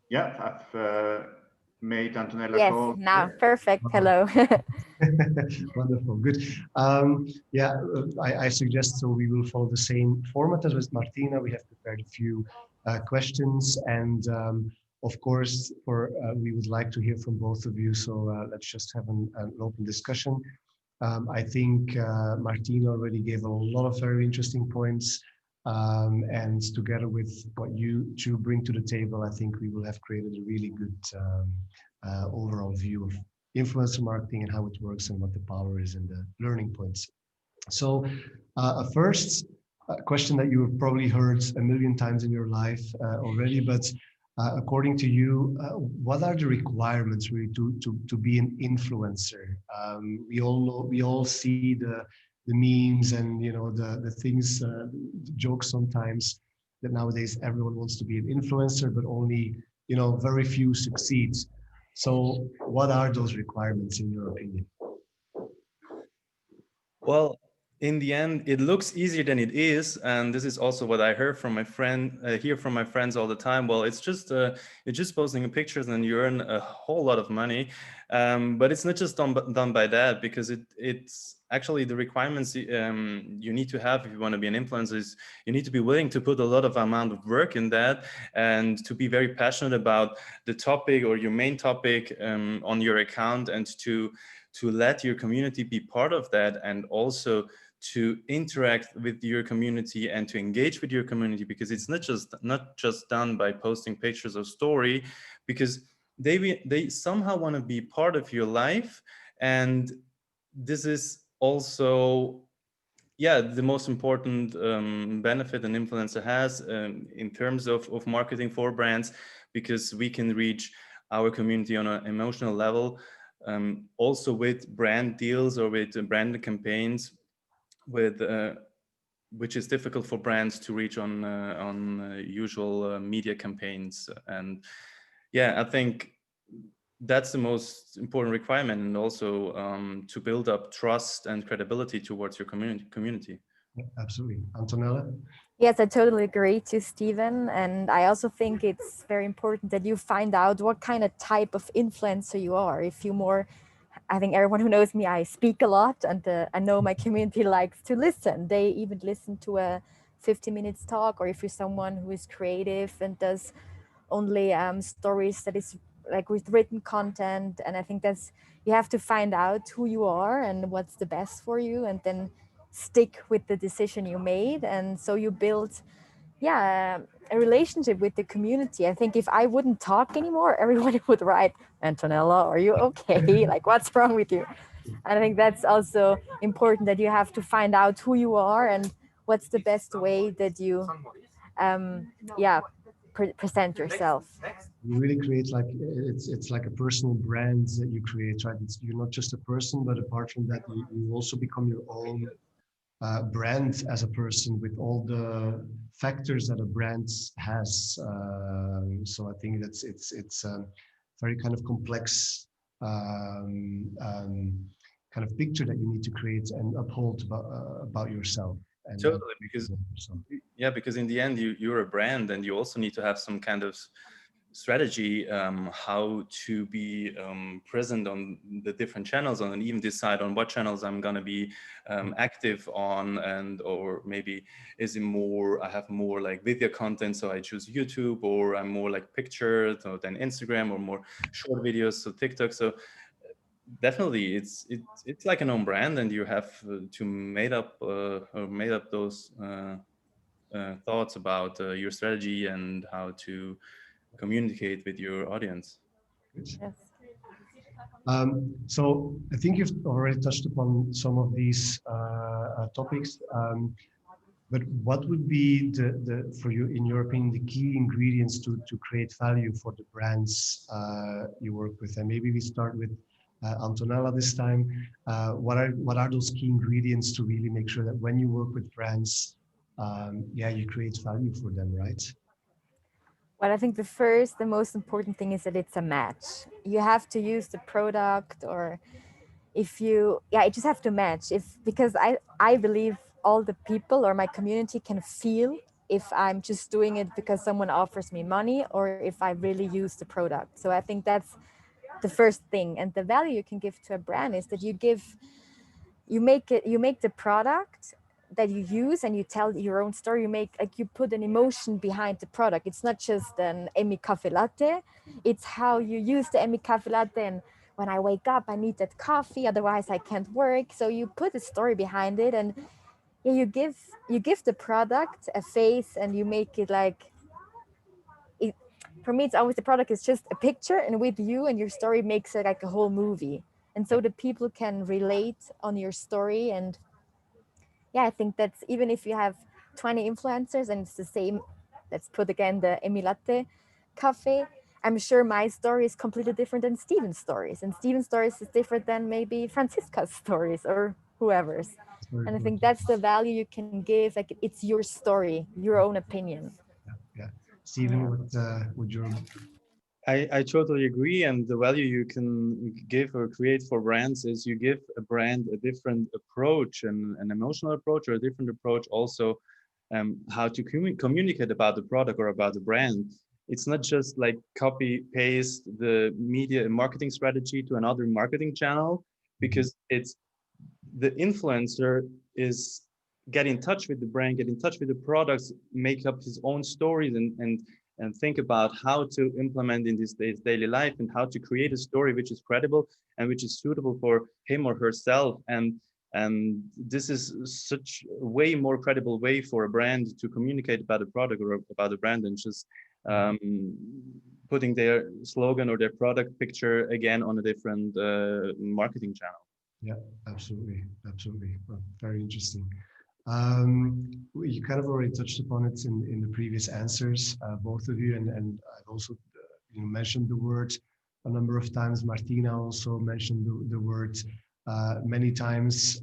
Yeah, I've made Antonella Yes, call. now, perfect. Hello. Wonderful, good. I suggest so we will follow the same format as with Martina. We have prepared a few questions, and of course, we would like to hear from both of you. So let's just have an open discussion. I think Martina already gave a lot of very interesting points, and together with what you two bring to the table, I think we will have created a really good overall view of influencer marketing and how it works and what the power is and the learning points. So a first question that you have probably heard a million times in your life already, but according to you, what are the requirements really to be an influencer? We all see the memes and the things, the jokes sometimes that nowadays everyone wants to be an influencer, but only very few succeed. So what are those requirements in your opinion? Well, in the end, it looks easier than it is, and this is also what I heard from my friend, hear from my friends all the time. Well, it's just posting pictures and you earn a whole lot of money, but it's not just done by that, because it's actually the requirements you need to have if you want to be an influencer is you need to be willing to put a lot of amount of work in that, and to be very passionate about the topic or your main topic on your account, and to let your community be part of that, and also to interact with your community and to engage with your community, because it's not just done by posting pictures or story, because they somehow want to be part of your life. And this is also the most important benefit an influencer has in terms of marketing for brands, because we can reach our community on an emotional level, also with brand deals or with brand campaigns, which is difficult for brands to reach on usual media campaigns. And I think that's the most important requirement, and also to build up trust and credibility towards your community. Yeah, absolutely. Antonella? Yes, I totally agree to Steven. And I also think it's very important that you find out what kind of type of influencer you are. If you more I think everyone who knows me, I speak a lot, and I know my community likes to listen. They even listen to a 50 minutes talk, or if you're someone who is creative and does only stories that is like with written content. And I think that's, you have to find out who you are and what's the best for you, and then stick with the decision you made. And so you build a relationship with the community. I think if I wouldn't talk anymore, everyone would write, Antonella, are you okay? Like, what's wrong with you? And I think that's also important, that you have to find out who you are and what's the best way that you present yourself. You really create like, it's like a personal brand that you create, right? You're not just a person, but apart from that, you also become your own brand as a person, with all the factors that a brand has. So I think that's it's a very kind of complex kind of picture that you need to create and uphold about yourself. And totally, because in the end you're a brand, and you also need to have some kind of strategy how to be present on the different channels, and even decide on what channels I'm going to be active on, and or maybe is it more, I have more like video content, so I choose YouTube, or I'm more like pictures than Instagram, or more short videos, so TikTok. So definitely it's like an own brand, and you have to made up those thoughts about your strategy and how to communicate with your audience. Yes. So I think you've already touched upon some of these topics, but what would be the for you, in your opinion, the key ingredients to create value for the brands you work with? And maybe we start with Antonella this time. What are those key ingredients to really make sure that when you work with brands, you create value for them, right? Well, I think the most important thing is that it's a match. You have to use the product, or if you, it just have to match. Because I believe all the people or my community can feel if I'm just doing it because someone offers me money, or if I really use the product. So I think that's the first thing. And the value you can give to a brand is that you make the product that you use, and you tell your own story. You put an emotion behind the product. It's not just an Emmy Cafe Latte. It's how you use the Emmy Cafe Latte, and when I wake up, I need that coffee, otherwise I can't work. So you put a story behind it, and you give the product a face, and you make it like it. For me, it's always, the product is just a picture, and with you and your story makes it like a whole movie. And so the people can relate on your story. And I think that's, even if you have 20 influencers and it's the same, let's put again the Emmy Latte Cafe, I'm sure my story is completely different than Steven's stories, and Steven's stories is different than maybe Francisca's stories or whoever's. And I think that's the value you can give. Like, it's your story, your own opinion. Yeah. Steven, would your... I totally agree. And the value you can give or create for brands is you give a brand a different approach, and an emotional approach, or a different approach also how to communicate about the product or about the brand. It's not just like copy paste the media and marketing strategy to another marketing channel, because it's the influencer is get in touch with the brand, get in touch with the products, make up his own stories, and think about how to implement in this daily life, and how to create a story which is credible and which is suitable for him or herself. And this is such a way more credible way for a brand to communicate about a product or about a brand than just putting their slogan or their product picture again on a different marketing channel. Yeah, absolutely. Well, very interesting. You kind of already touched upon it in the previous answers, both of you, and I've also mentioned the word a number of times. Martina also mentioned the word many times.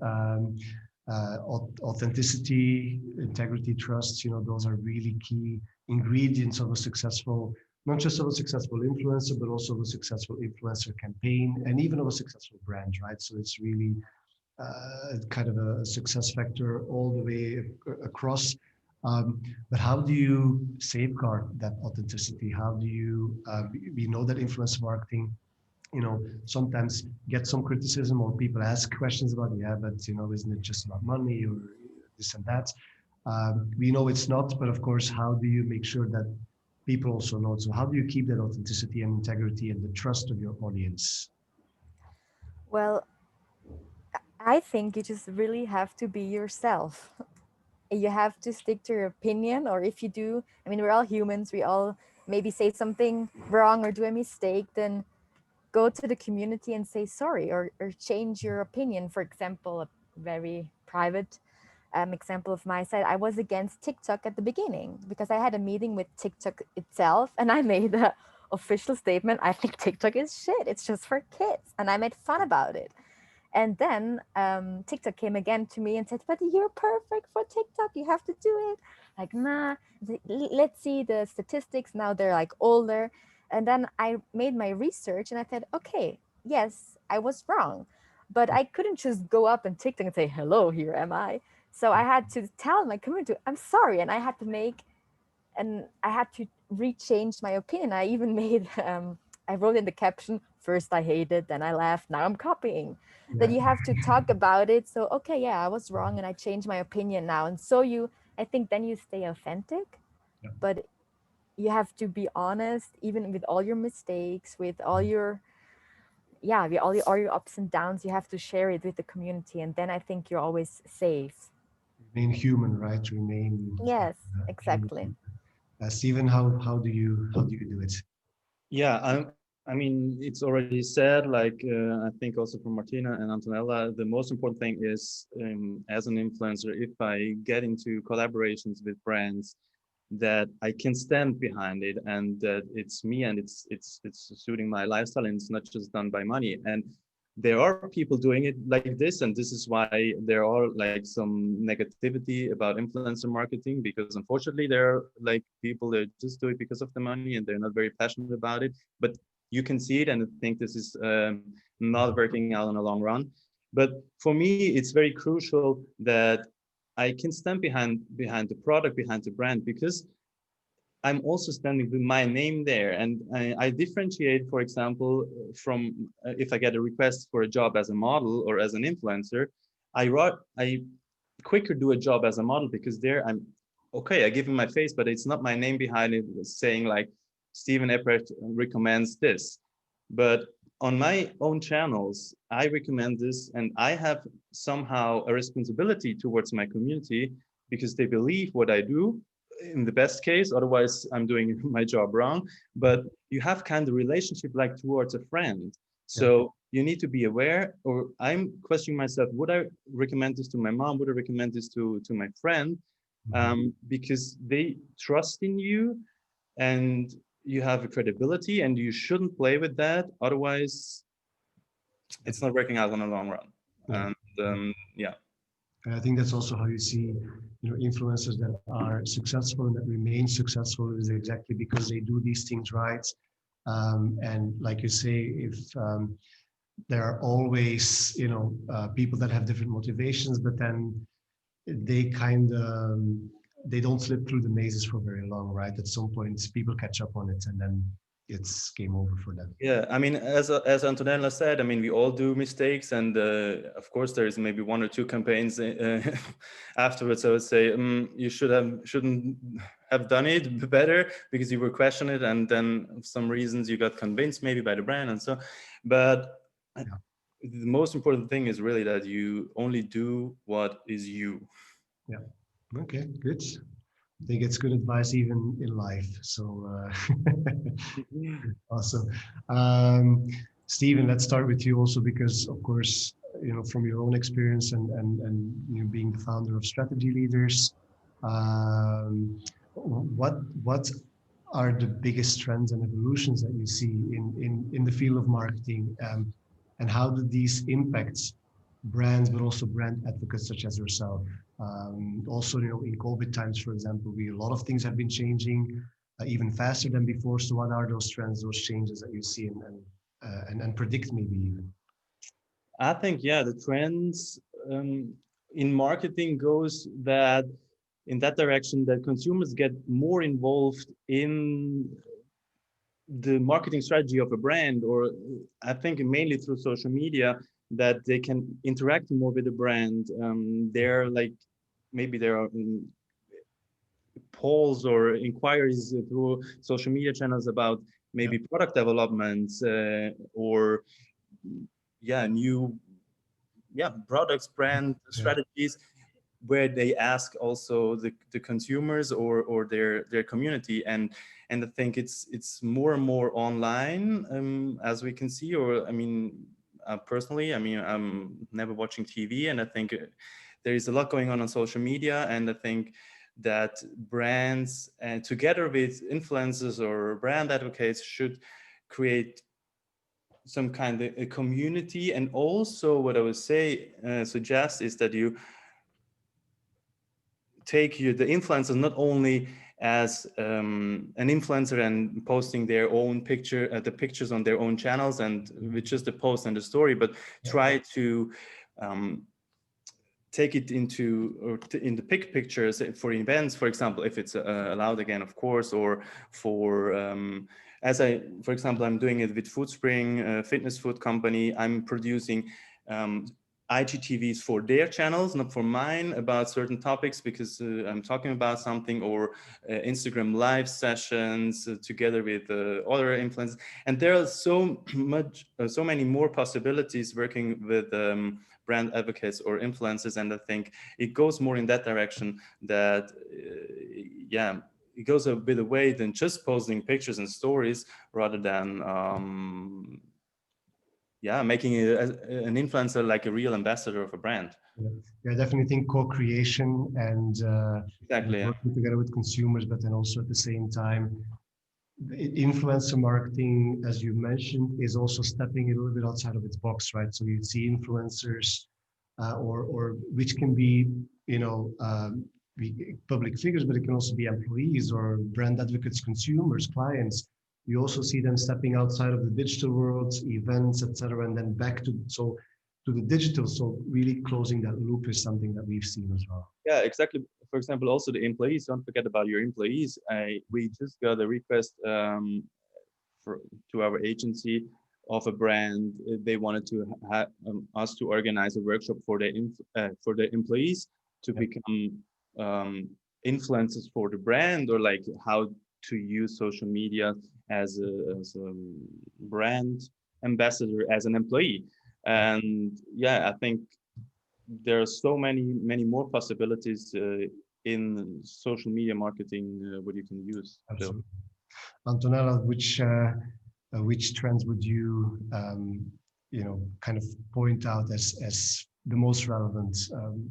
Authenticity, integrity, trust, those are really key ingredients of a successful, not just of a successful influencer, but also of a successful influencer campaign, and even of a successful brand, right? So it's really kind of a success factor all the way across. But how do you safeguard that authenticity? How do you, we know that influencer marketing sometimes get some criticism, or people ask questions about, yeah, but isn't it just about money or this and that? We know it's not, but of course, how do you make sure that people also know? So how do you keep that authenticity and integrity and the trust of your audience? Well, I think you just really have to be yourself. You have to stick to your opinion, or if you do, I mean, we're all humans, we all maybe say something wrong or do a mistake, then go to the community and say sorry, or change your opinion. For example, a very private example of my side, I was against TikTok at the beginning because I had a meeting with TikTok itself, and I made a official statement: I think TikTok is shit, it's just for kids, and I made fun about it. And then TikTok came again to me and said, but you're perfect for TikTok, you have to do it. Like, nah, let's see the statistics. Now they're like older. And then I made my research and I said, okay, yes, I was wrong. But I couldn't just go up on TikTok and say, hello, here am I. So I had to tell my community, I'm sorry. And I had to rechange my opinion. I even made, I wrote in the caption, first I hated, then I laughed, now I'm copying. Yeah. That you have to talk about it. So, okay, yeah, I was wrong and I changed my opinion now. And so I think then you stay authentic, Yeah. but you have to be honest, even with all your mistakes, with all your, all your ups and downs. You have to share it with the community. And then I think you're always safe. Remain human, right? Remain. Yes, exactly. Stephen, how do you do it? Yeah, I mean, it's already said, like, I think also from Martina and Antonella, the most important thing is, as an influencer, if I get into collaborations with brands, that I can stand behind it, and that it's me, and it's suiting my lifestyle, and it's not just done by money. And there are people doing it like this, and this is why there are like some negativity about influencer marketing, because unfortunately there are like people that just do it because of the money and they're not very passionate about it. But you can see it, and I think this is not working out in the long run. But for me, it's very crucial that I can stand behind the product, behind the brand, because I'm also standing with my name there. And I differentiate, for example, from if I get a request for a job as a model or as an influencer, I quicker do a job as a model, because there I'm okay, I give him my face, but it's not my name behind it saying like Stephen Eppert recommends this. But on my own channels, I recommend this, and I have somehow a responsibility towards my community, because they believe what I do in the best case, otherwise I'm doing my job wrong. But you have kind of relationship like towards a friend. So you need to be aware, or I'm questioning myself, would I recommend this to my mom? Would I recommend this to my friend? Because they trust in you, and you have a credibility, and you shouldn't play with that. Otherwise, it's not working out in the long run. And yeah. And I think that's also how you see, influencers that are successful and that remain successful is exactly because they do these things right. And like you say, if there are always, people that have different motivations, but then they they don't slip through the mazes for very long, right? At some point, people catch up on it, and then it's game over for them. Yeah, I mean, as Antonella said, I mean, we all do mistakes, and of course, there is maybe one or two campaigns afterwards. I would say you shouldn't have done it better, because you were questioning it, and then for some reasons you got convinced maybe by the brand and so. But the most important thing is really that you only do what is you. Yeah. Okay. Good. I think it's good advice even in life. So awesome. Stephen, let's start with you also, because of course, from your own experience and being the founder of Strategy Leaders, what are the biggest trends and evolutions that you see in the field of marketing, and how do these impact brands, but also brand advocates such as yourself? Also, in COVID times, for example, a lot of things have been changing even faster than before. So what are those trends, those changes that you see and predict maybe even? I think, the trends in marketing goes that in that direction, that consumers get more involved in the marketing strategy of a brand, or I think mainly through social media, that they can interact more with the brand. They're like, maybe there are polls or inquiries through social media channels about maybe product developments or new products, brand strategies, where they ask also the consumers or their community, and I think it's more and more online, as we can see. Or I mean, personally, I mean, I'm never watching TV, and I think there is a lot going on social media, and I think that brands and together with influencers or brand advocates should create some kind of a community. And also what I would suggest is that you take the influencers not only as an influencer and posting their own the pictures on their own channels and with just the post and the story, but try to take it into in the pictures for events, for example, if it's allowed again, of course, or for for example, I'm doing it with Foodspring, a fitness food company. I'm producing IGTVs for their channels, not for mine, about certain topics because I'm talking about something, or Instagram live sessions together with other influencers. And there are so many more possibilities working with brand advocates or influencers. And I think it goes more in that direction, that it goes a bit away than just posting pictures and stories, rather than making an influencer like a real ambassador of a brand. Yeah, I definitely think co-creation and exactly, working together with consumers, but then also at the same time, influencer marketing, as you mentioned, is also stepping a little bit outside of its box, right? So you see influencers, or which can be, public figures, but it can also be employees or brand advocates, consumers, clients. You also see them stepping outside of the digital world, events, etc., and then back to the digital. So really closing that loop is something that we've seen as well. Yeah, exactly. For example, also the employees. Don't forget about your employees. We just got a request to our agency of a brand. They wanted to have us to organize a workshop for their employees to become influencers for the brand, or like how to use social media as a brand ambassador as an employee. And I think there are so many more possibilities in social media marketing what you can use. Absolutely. Antonella, which trends would you kind of point out as the most relevant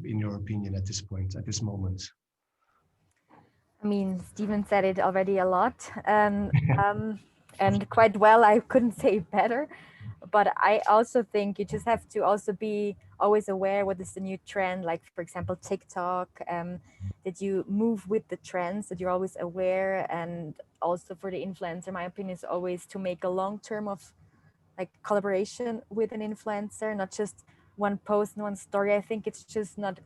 in your opinion at this moment? I mean, Steven said it already a lot, and quite well. I couldn't say it better. But I also think you just have to also be always aware what is the new trend. Like, for example, TikTok, that you move with the trends, that you're always aware. And also for the influencer, my opinion is always to make a long term of like collaboration with an influencer, not just one post and one story. I think it's just not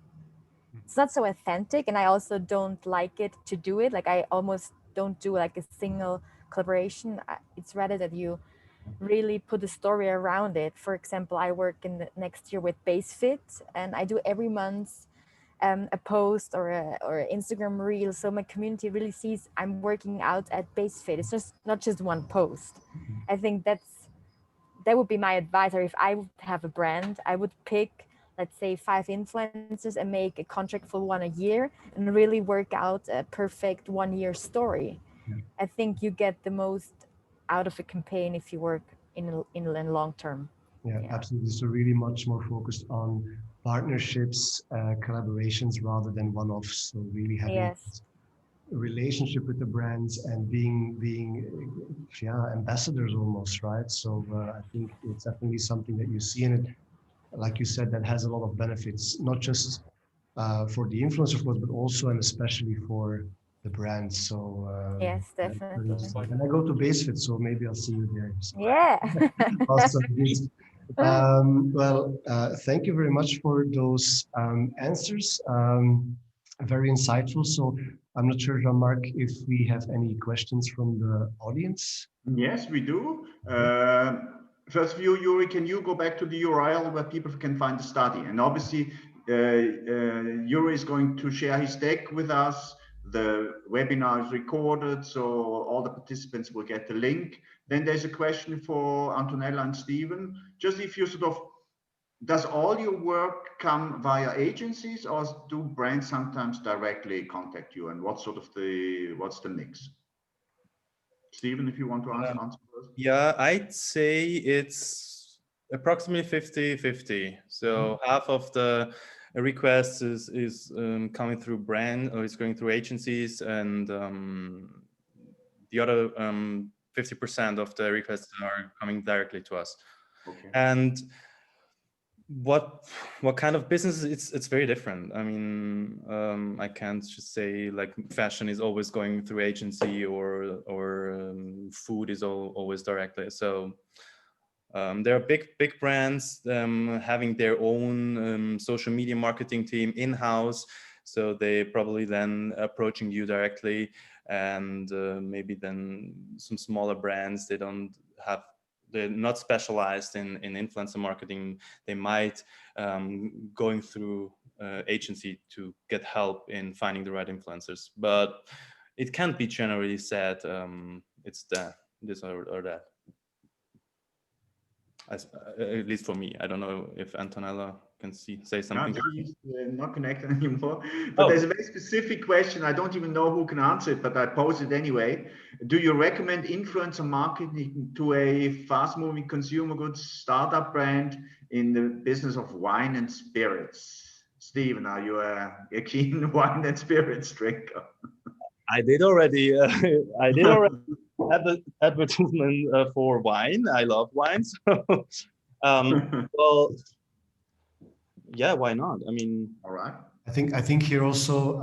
so authentic, and I also don't like it to do it. Like, I almost don't do like a single collaboration. It's rather that you really put a story around it. For example, I work in the next year with BaseFit, and I do every month a post or an Instagram reel, so my community really sees I'm working out at BaseFit. It's just not just one post. I think that would be my advice. Or if I would have a brand, I would pick, let's say, 5 influencers and make a contract for 1 a year and really work out a perfect 1-year story. I think you get the most out of a campaign if you work in long term. Yeah, absolutely. So really much more focused on partnerships, collaborations rather than one-offs. So really having a relationship with the brands and being ambassadors almost, right? So I think it's definitely something that you see in it, like you said, that has a lot of benefits, not just for the influencer, of course, but also and especially for the brands. So yes, definitely. And I go to BaseFit, so maybe I'll see you there. So. Yeah. Awesome. Thank you very much for those answers. Very insightful. So I'm not sure, Jean-Marc, if we have any questions from the audience. Yes, we do. First of you, Yuri, can you go back to the URL where people can find the study? And obviously, Yuri is going to share his deck with us. The webinar is recorded, so all the participants will get the link. Then there's a question for Antonella and Stephen. Just if you does all your work come via agencies, or do brands sometimes directly contact you? And what's the mix? Stephen, if you want to answer first. Yeah, I'd say it's approximately 50-50. So half of the requests is coming through brand, or is going through agencies, and the other 50% of the requests are coming directly to us. Okay. And what kind of business? It's very different. I mean, I can't just say like fashion is always going through agency, or food is always directly. So there are big brands having their own social media marketing team in-house, so they probably then approaching you directly. And maybe then some smaller brands, they're not specialized in influencer marketing. They might going through agency to get help in finding the right influencers. But it can't be generally said it's this or that. At least for me. I don't know if Antonella can say something. No, she's not connected anymore. But there's a very specific question. I don't even know who can answer it, but I pose it anyway. Do you recommend influencer marketing to a fast-moving consumer goods startup brand in the business of wine and spirits? Stephen, are you a keen wine and spirits drinker? I did already. Have the advertisement for wine. I love wine. So, well, yeah, why not? I mean, all right. I think here also.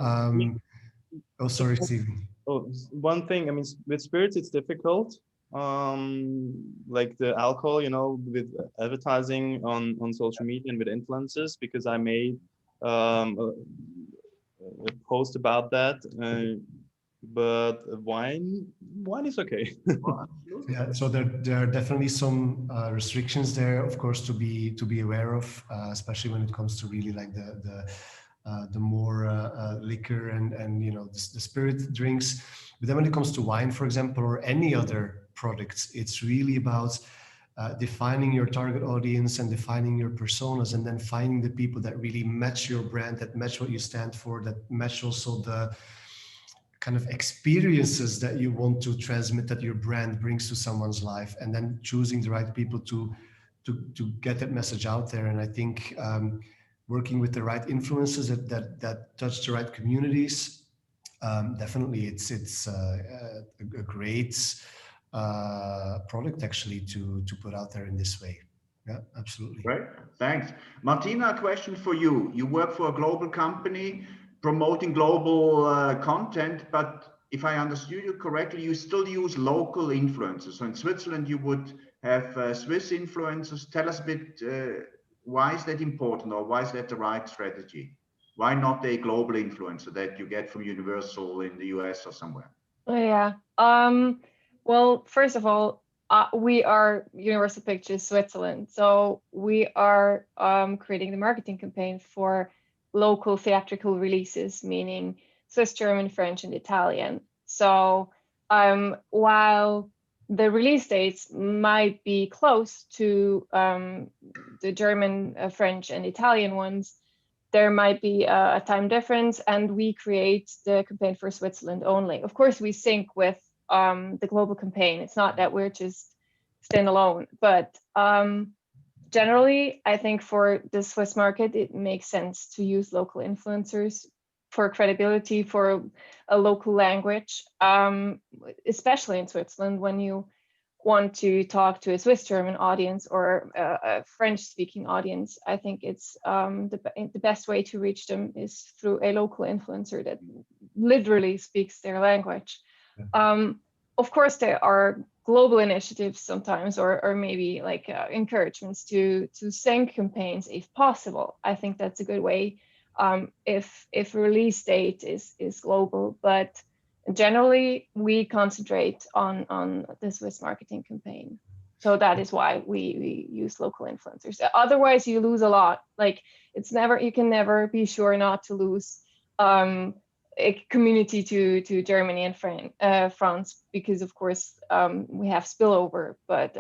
Oh, sorry, Stephen. Oh, one thing. I mean, with spirits, it's difficult. Like the alcohol, with advertising on social media and with influencers, because I made a post about that. But wine is okay. Yeah, so there are definitely some restrictions there, of course, to be aware of, especially when it comes to really like the more liquor and the spirit drinks. But then when it comes to wine, for example, or any other products, it's really about defining your target audience and defining your personas, and then finding the people that really match your brand, that match what you stand for, that match also the kind of experiences that you want to transmit, that your brand brings to someone's life, and then choosing the right people to get that message out there. And I think working with the right influencers that touch the right communities, definitely it's a great product actually to put out there in this way. Yeah, absolutely. Great, thanks. Martina, a question for you. You work for a global company promoting global content, but if I understood you correctly, you still use local influencers. So in Switzerland, you would have Swiss influencers. Tell us a bit, why is that important, or why is that the right strategy? Why not a global influencer that you get from Universal in the US or somewhere? Yeah. Well, first of all, we are Universal Pictures Switzerland, so we are creating the marketing campaign for local theatrical releases, meaning Swiss, German, French, and Italian. So while the release dates might be close to the German, French, and Italian ones, there might be a time difference, and we create the campaign for Switzerland only. Of course, we sync with the global campaign. It's not that we're just standalone, but generally, I think for the Swiss market, it makes sense to use local influencers for credibility, for a local language, especially in Switzerland when you want to talk to a Swiss German audience or a French speaking audience. I think it's the best way to reach them is through a local influencer that literally speaks their language. Of course, there are global initiatives sometimes, or maybe like encouragements to sync campaigns if possible. I think that's a good way. if release date is global. But generally, we concentrate on the Swiss marketing campaign. So that is why we use local influencers. Otherwise, you lose a lot. Like you can never be sure not to lose a community to Germany and France, because of course we have spillover. But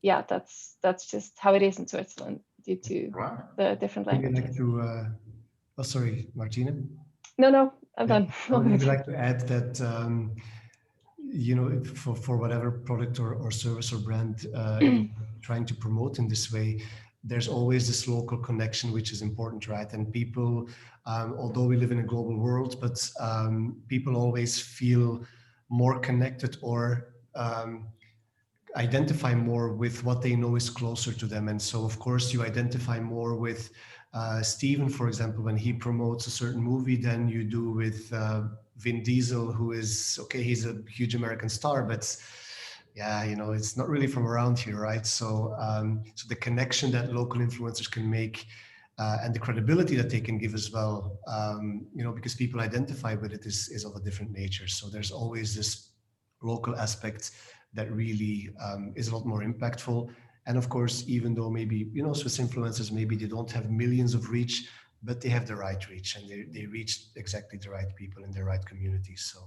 yeah, that's just how it is in Switzerland due to the different languages. Maybe like to, oh, sorry, Martina. No, I'm done. I would maybe like to add that, you know, for whatever product or service or brand trying to promote in this way, there's always this local connection, which is important, right? And people, although we live in a global world, but people always feel more connected or identify more with what they know is closer to them. And so, of course, you identify more with Steven, for example, when he promotes a certain movie than you do with Vin Diesel, who is, okay, he's a huge American star, but yeah, you know, it's not really from around here, right? So, so the connection that local influencers can make and the credibility that they can give as well, you know, because people identify with it is of a different nature. So there's always this local aspect that really is a lot more impactful. And of course, even though maybe, you know, Swiss influencers, maybe they don't have millions of reach, but they have the right reach and they reach exactly the right people in the right communities. So.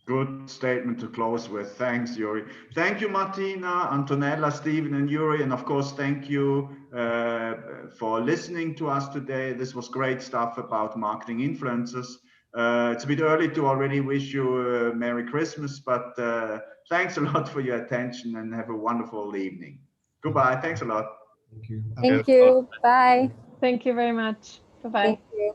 Good statement to close with. Thanks, Yuri. Thank you, Martina, Antonella, Steven, and Yuri. And of course, thank you for listening to us today. This was great stuff about marketing influencers. It's a bit early to already wish you a Merry Christmas, but thanks a lot for your attention and have a wonderful evening. Goodbye. Thanks a lot. Thank you. Thank you. Bye. Thank you very much. Bye-bye. Thank you.